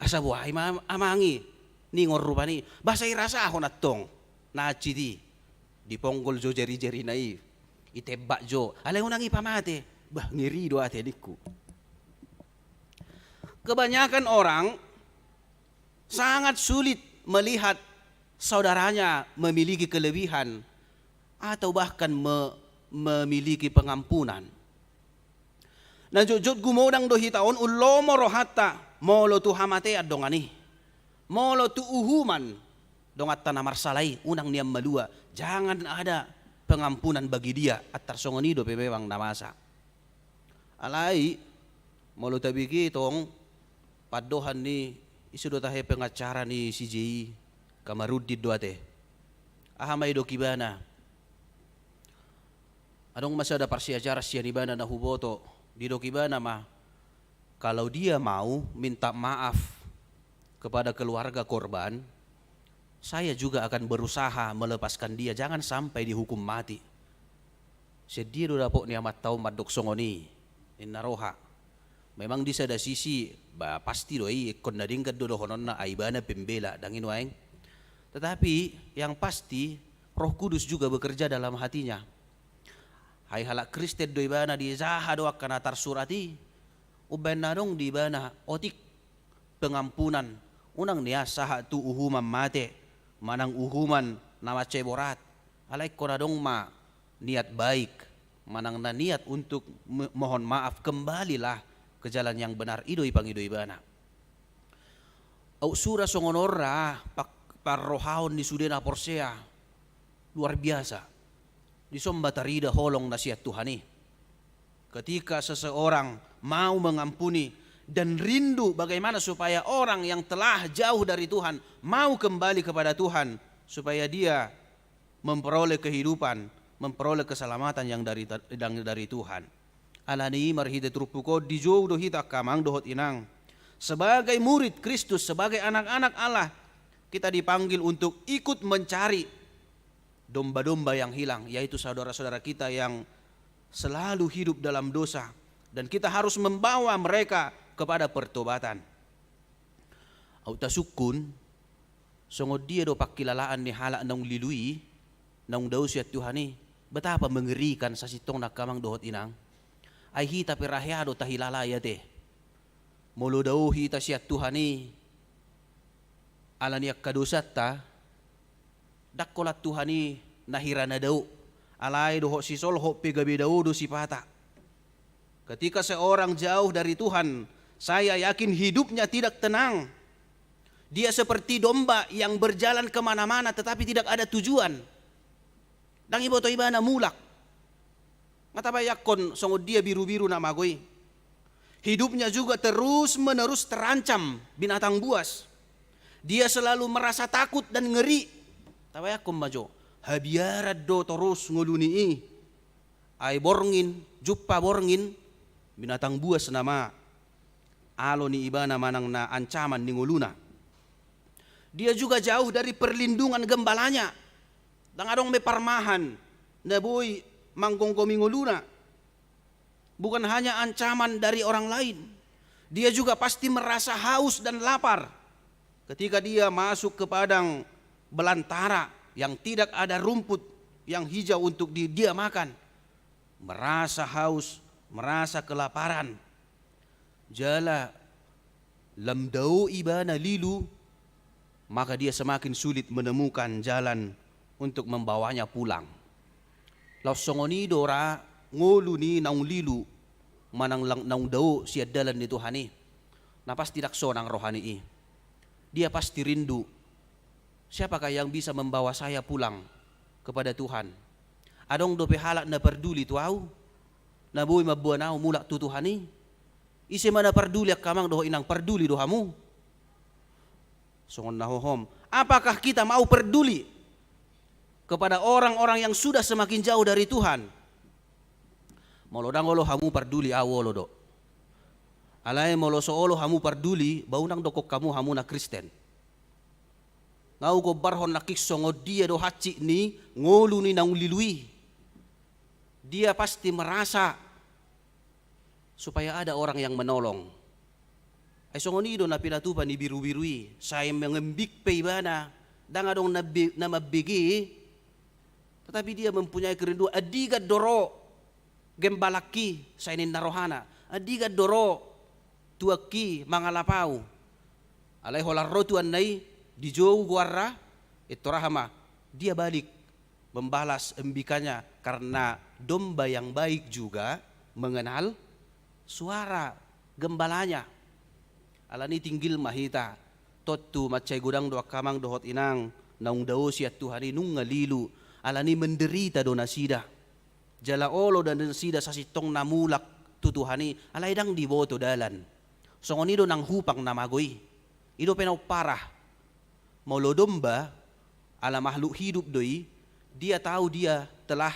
asa buhay amangi, ni ngorupa ni. Basa irasa ako na tong, na chidi. Di ponggol jo jeri-jeri na itebak jo. Alay unang ipamate, bah, ngiri do ate adikku. Kebanyakan orang sangat sulit melihat saudaranya memiliki kelebihan atau bahkan memiliki pengampunan. Na jujud gumodang do hitaon ulomo rohata molo tu hamate adongani. Molo tu uhuman dongat tanah marsalai unang niam malua. Jangan ada pengampunan bagi dia atar songonido pebewang namasa. Alai molo tabiki tong padohan ni isudo tahe pengacara ni CJ Kamarudid doate. Ahamay do kibana. Anong masada parsiacara siya ni bana na huboto di do kibana ma kalau dia mau minta maaf kepada keluarga korban, saya juga akan berusaha melepaskan dia, jangan sampai dihukum mati. Sedia do dapok ni amat tau madok songoni inaroha. Memang di sada sisi pasti doi kon na dingkat do honon na aibana pembela dangin waeng. Tetapi yang pasti Roh Kudus juga bekerja dalam hatinya. Hai halak Kristen doi bana di zaha do akan atar surati. Uben nadong di bana otik pengampunan. Unang niya saha tu uhuman mate, manang uhuman nama ceborat. Alay ko nadong ma niat baik, manang na niat untuk mohon maaf, kembalilah ke jalan yang benar idoi pangidoi bana. Au sura songonora parrohaon di sudena porsea luar biasa. Di sombatarida holong nasihat Tuhani. Ketika seseorang mau mengampuni dan rindu bagaimana supaya orang yang telah jauh dari Tuhan mau kembali kepada Tuhan supaya dia memperoleh kehidupan, memperoleh keselamatan yang dari Tuhan. Alani marhide trupuko dijou do hita kamang dohot inang. Sebagai murid Kristus, sebagai anak-anak Allah, kita dipanggil untuk ikut mencari domba-domba yang hilang, yaitu saudara-saudara kita yang selalu hidup dalam dosa, dan kita harus membawa mereka kepada pertobatan. Auta sukun songod dia do pakilalaan ni halak nang lilui nang daw siya Tuhani, betapa mengerikan sa sitong nakamang dohot inang. Ay hita pirahyado tahilalaya te. Mulu daw hita siya Tuhani alaniak kadusat ta dakkolat Tuhani nahirana daw. Alay doho si solho pigabi daw do si pata. Ketika seorang jauh dari Tuhan, saya yakin hidupnya tidak tenang. Dia seperti domba yang berjalan kemana-mana tetapi tidak ada tujuan. Dang ibo to ibana mulak. Ngatabayakon songod dia biru-biru na magoy. Hidupnya juga terus-menerus terancam binatang buas. Dia selalu merasa takut dan ngeri. Tabayakon majo. Habiarad do terus nguluni ay borngin, juppa borngin binatang buas nama alo ni ibana manang na ancaman ni nguluna. Dia juga jauh dari perlindungan gembalanya. Dangadong may parmahan na boy manggonggomi nguluna. Bukan hanya ancaman dari orang lain, dia juga pasti merasa haus dan lapar ketika dia masuk ke padang belantara yang tidak ada rumput yang hijau untuk dia makan. Merasa haus, merasa kelaparan. Jala lamdau ibana lilu, maka dia semakin sulit menemukan jalan untuk membawanya pulang. Lausongoni dora ngulu ni naung lilu manang lang naung dau siya dalan ni Tuhani. Napas tidak sonang rohani Dia pasti rindu. Siapakah yang bisa membawa saya pulang kepada Tuhan? Adong dope halak na perduli tuau. Na boy mabuanaw mulak tu Tuhani. Isi mana perduli kamang doho inang perduli dohamu. Songon nahohom. Apakah kita mau peduli kepada orang-orang yang sudah semakin jauh dari Tuhan. Molo dangolo hamu parduli awolo do. Alai molo soolo hamu parduli baunang dokok kamu hamu na Kristen. Ngau ko barhon nakik songo dia do haci ni ngolu ni nang lilui. Dia pasti merasa supaya ada orang yang menolong. Ay songo ni do na pinatupan ni biru-birui. Saya mengembik pe ibana. Danga dong na mabigi. Tetapi dia mempunyai kerinduan. Adiga doro gembalaki sa inin narohana. Adiga doro tuaki mangalapau. Alay holarro tuan nai di jauh guarra itu rahama. Dia balik membalas embikanya karena domba yang baik juga mengenal suara gembalanya. Alani tinggil mahita totu macai gudang doa kamang dohot inang naung dao siat Tuhani nung ngalilu. Alani menderita do nasida. Jala olo dan nasida sasitong namulak tutuhani alay dang diboto dalan. Songonido nang hupang namagoy. Ido penaw parah. Maulo domba ala makhluk hidup doi, dia tahu dia telah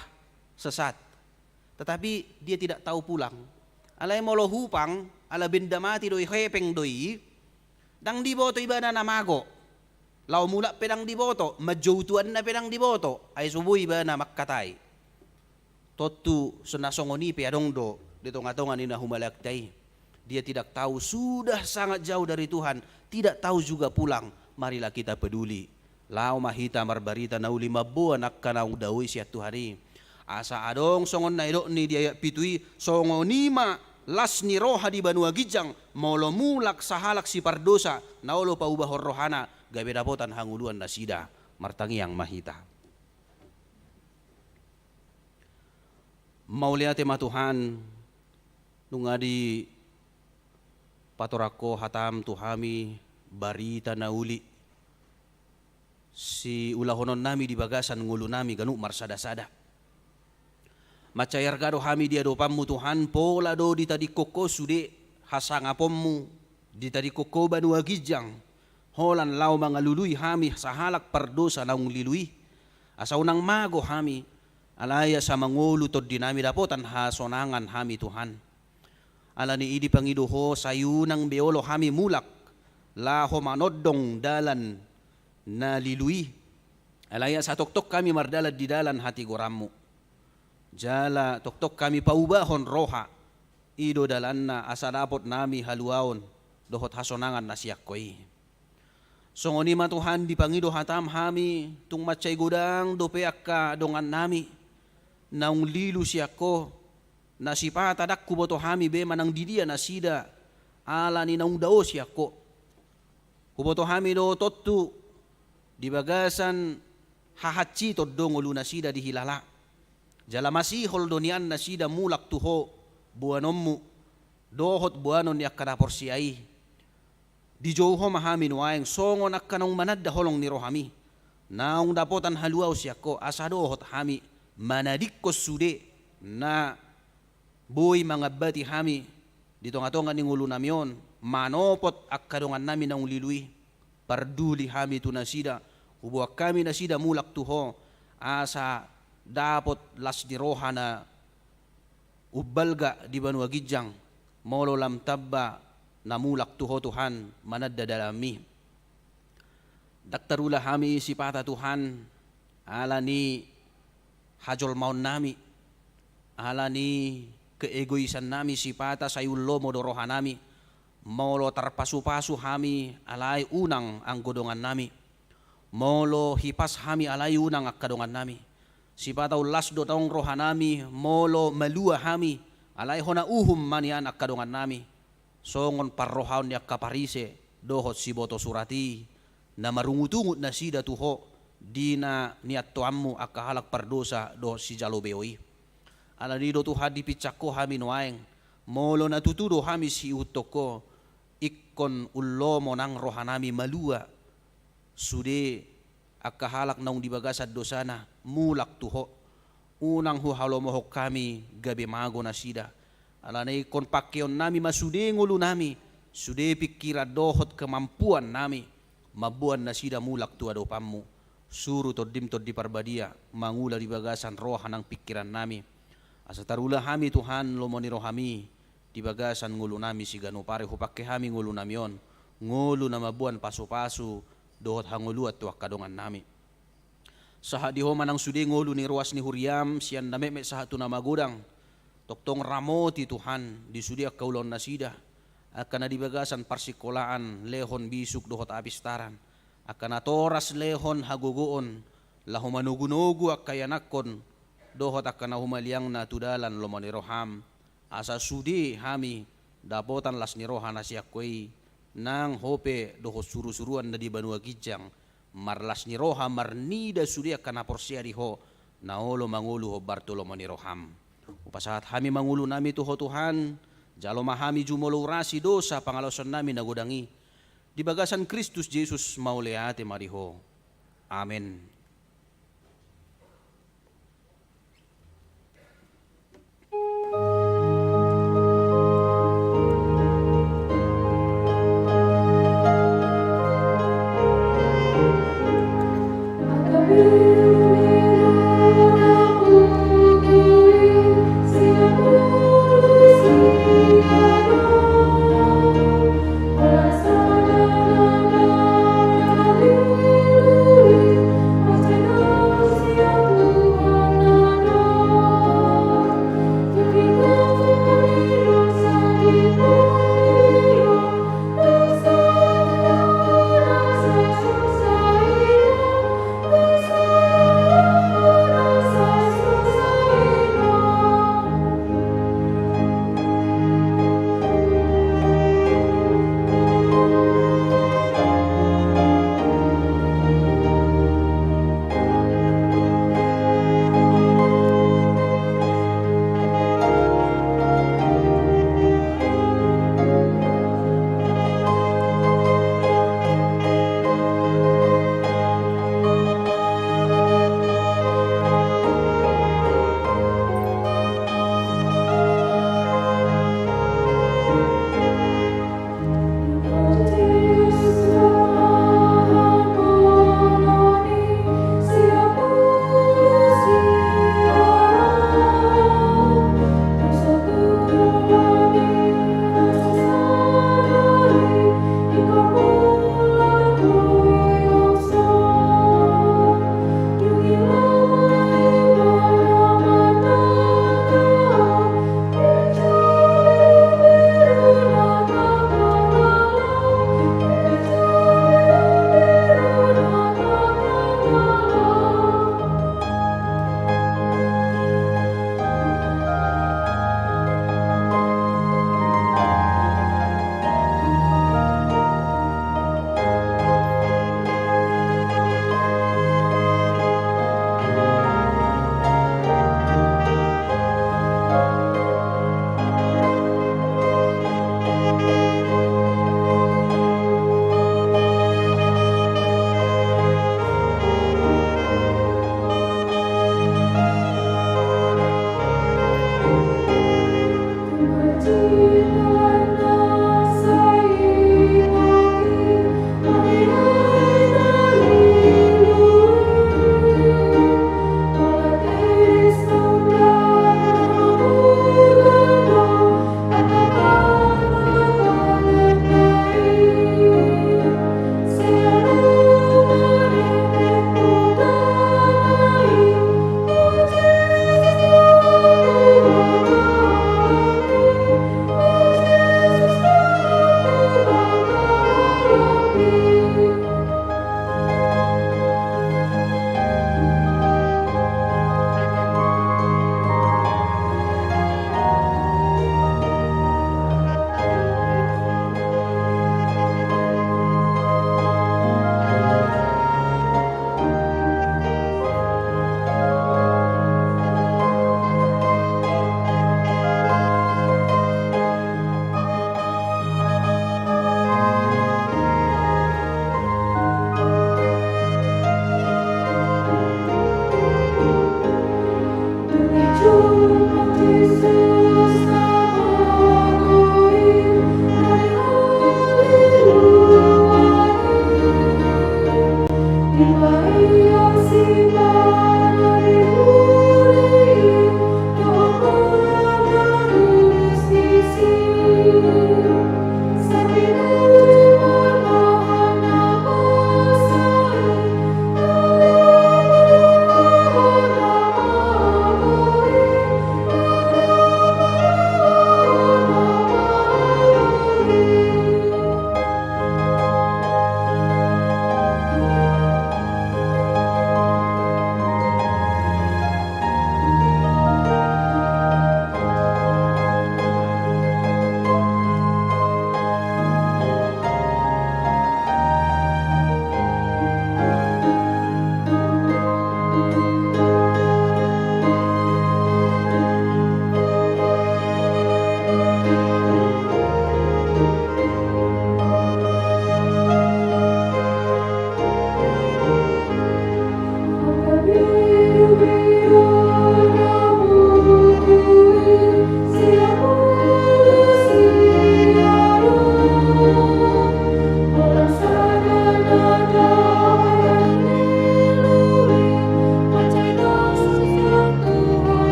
sesat. Tetapi dia tidak tahu pulang. Alay maulo hupang ala benda mati doi hepeng doi, dang diboto ibana namago. Lau mula pedang diboto, majautuan na pedang diboto, ay subuhi ba na makkatay. Totu senasongoni peadong do, dito nga tongan ina humalaktay. Dia tidak tahu, sudah sangat jauh dari Tuhan, tidak tahu juga pulang. Marilah kita peduli. Lau mahita marbarita na ulima buwan akka na udawi siya Tuhani. Asa adong songon na idok ni dia pitui, songonima las ni roha di Banua Gijang, molo mulak sahalak si pardosa, naulo pa ubah rohana, gabe dapotan hanguluan na sida, martangi yang mahita. Mauliate matuhan, nungadi patorako hatam tuhami, barita na uli. Si ulahonon nami di bagasan ngulu nami ganuk marsada-sada. Macayar gado hami dia do pammu Tuhan pola do di tadi koko sude hasangapommu di tadi koko Banua Gijang. Holan lau mangalului hami sahalak pardosa naung lilui. Asa unang mago hami alaya sa mangulu tod dinami dapotan hasonangan hami Tuhan. Alani idi pangiduho sayunang beolo hami mulak laho manodong dalan na lilui. Alaya sa toktok kami mardalad di dalan hati gorammu. Jala toktok kami paubahon roha. Ido dalan na asa dapot nami haluaon dohot hasonangan na siyakoy. Songoni matuhan di pangido hatam hami tung macay gudang dopeak ka dongan nami. Naung lilu siyako na sipata dakku boto hami be manang didia na sida ala ni naung dao siyako. Kuboto hami do totu di bagasan hahaci todong ulu na sida di hilala. Jala masihol donian na sida mulak tuho buanommu dohot buanon yak kana porsiai. Di jauho mahami nuaeng songon akkanong manadda holong ni rohami. Naung dapotan haluaw siyako asa dohot hami manadikkos sude na boy mga bati hami dito nga tongan ning ulo namyon manopot akkadongan nami na ulilui parduli hami tu nasida ubuak kami nasida mulak tuho asa dapot las di roha na ubalga di Banua Gijang molo lam tabba na mulak tuho Tuhan manadda dalami. Daktarula hami sipata Tuhan ala ni hajol maun nami ala ni keegoisan nami sipata sayullo modoroha nami molo tarpasu-pasu hami alay unang ang godongan nami molo hipas hami alay unang akkadongan nami sipata ulas do taong roha nami molo malua hami alay hona uhum manian akkadongan nami songon parrohaon yak kaparise dohot siboto surati na marungutungut na sida tuho dina niat tuammu akahalak pardosa dohot si jalobeoi ala nido Tuhan dipicakko hami noaeng molo natutudo hami si utoko ikkon ullomo nang rohanami malua sude akahalak naung dibagasad dosana mulak tuho unang huhalomohok kami gabi mago na sida ala na ikon pakyon nami masude ngulu nami sude pikira dohot kemampuan nami mabuan na sida mulak tuado pammu Suru todim di parbadia, mangula di bagasan roha nang pikiran nami. Asa tarula hami Tuhan lomoni rohami, di bagasan ngulu nami si ganu pare hupake hami ngulu nami on. Ngulu nama buan pasu-pasu, dohot hangulu at tuak kadongan nami. Saha di homa nang sudi ngulu ni ruas ni huriam, sian na meme saha tu nama gudang. Toktong ramoti Tuhan, di sudi ak kaulon nasida. Akan di bagasan parsikolaan, lehon bisuk dohot apistaran. Akan atoras lehon haguguon, lahu manugu-nugu ak kayanakon, dohot akan humaliang na tudalan lomoni roham. Asa sudi hami, dapotan las ni roha nasiakwei, nang hope dohot suru-suruan na di Banua Gijang. Marlas ni roha marnida sudi akan aporsia di ho, naolo mangulu ho Bartolo mani roham. Upasahat hami mangulu nami tuho Tuhan, jalo mahami jumolurasi dosa pangalosan nami nagodangi. Di bagasan Kristus Yesus mauleate mariho. Amen. Hallelujah.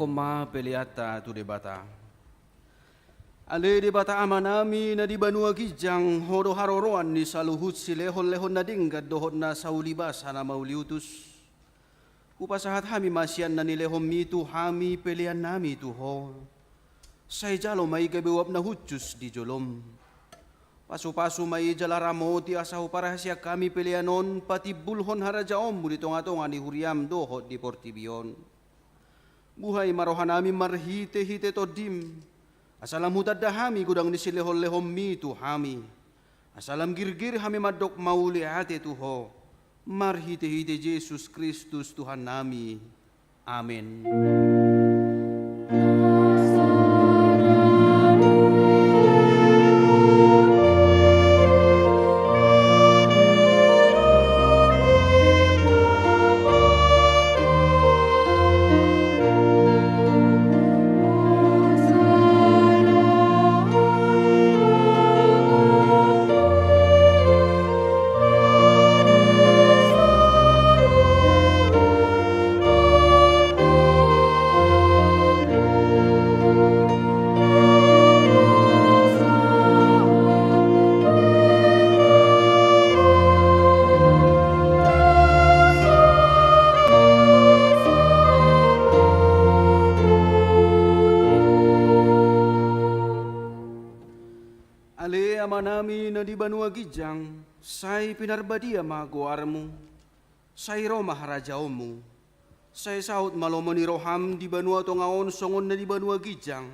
koma peliata tu debata. Ale debata amanami na di Banua Gijang hodo haroroan ni saluhut si lehon-lehon na dinggat dohot na saulibas na mauliutus. Upasahat hami masyan na nilehom mitu hami pelian nami tuho. Say jalo may gabiwap na hutjus di jolom. Pasu-pasu may jalaramo ti asahu parahasya kami pelianon pati bulhon harajaom muli tonga-tonga ni huriam dohot di Portibion. Buhay marohan nami marhite-hite todim. Asalam hutad dahami gudang ni silehol-lehom mitu hami. Asalam girgir hami madok mauli ate tuho. Marhite-hite Jesus Kristus Tuhan nami. Amin. Ale ama nami na di Banua Gijang, say pinarbadia maguarmu, say Roma harajaomu, say saut malomo ni roham di Banua tongaon songon na di Banua Gijang,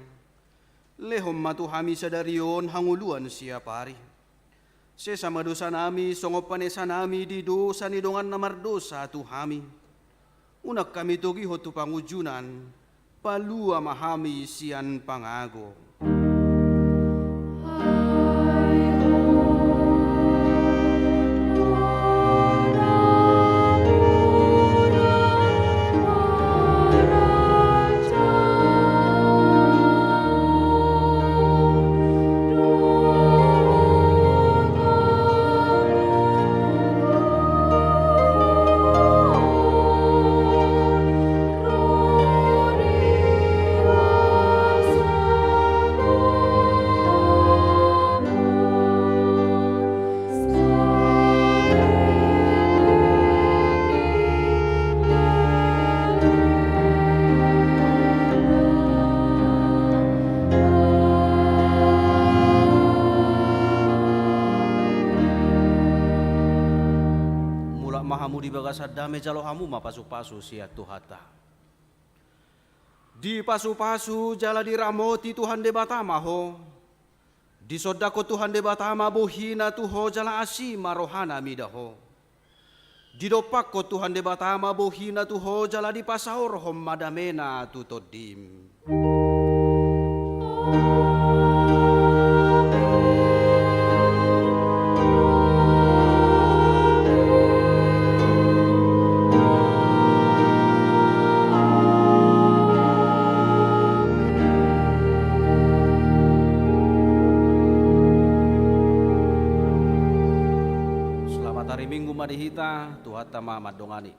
lehom matuhami sadarion hanguluan siya pari. Sesama dosa nami songop panesa nami di dosa ni dongan namardosa tuhami. Unak kami togi hotu pangujunan, palua mahami sian pangago. Mahamu di bagasa dame jalo hamu ma pasu-pasu siya tuhata. Di pasu-pasu jala di ramoti Tuhan de batama ho. Di sodako Tuhan de batama bohina tuho jala asi marohana midaho. Di dopak ko Tuhan de batama bohina tuho jala di pasaur hom madamena tutodim. Hari Minggu madihita tuhata ma madongani.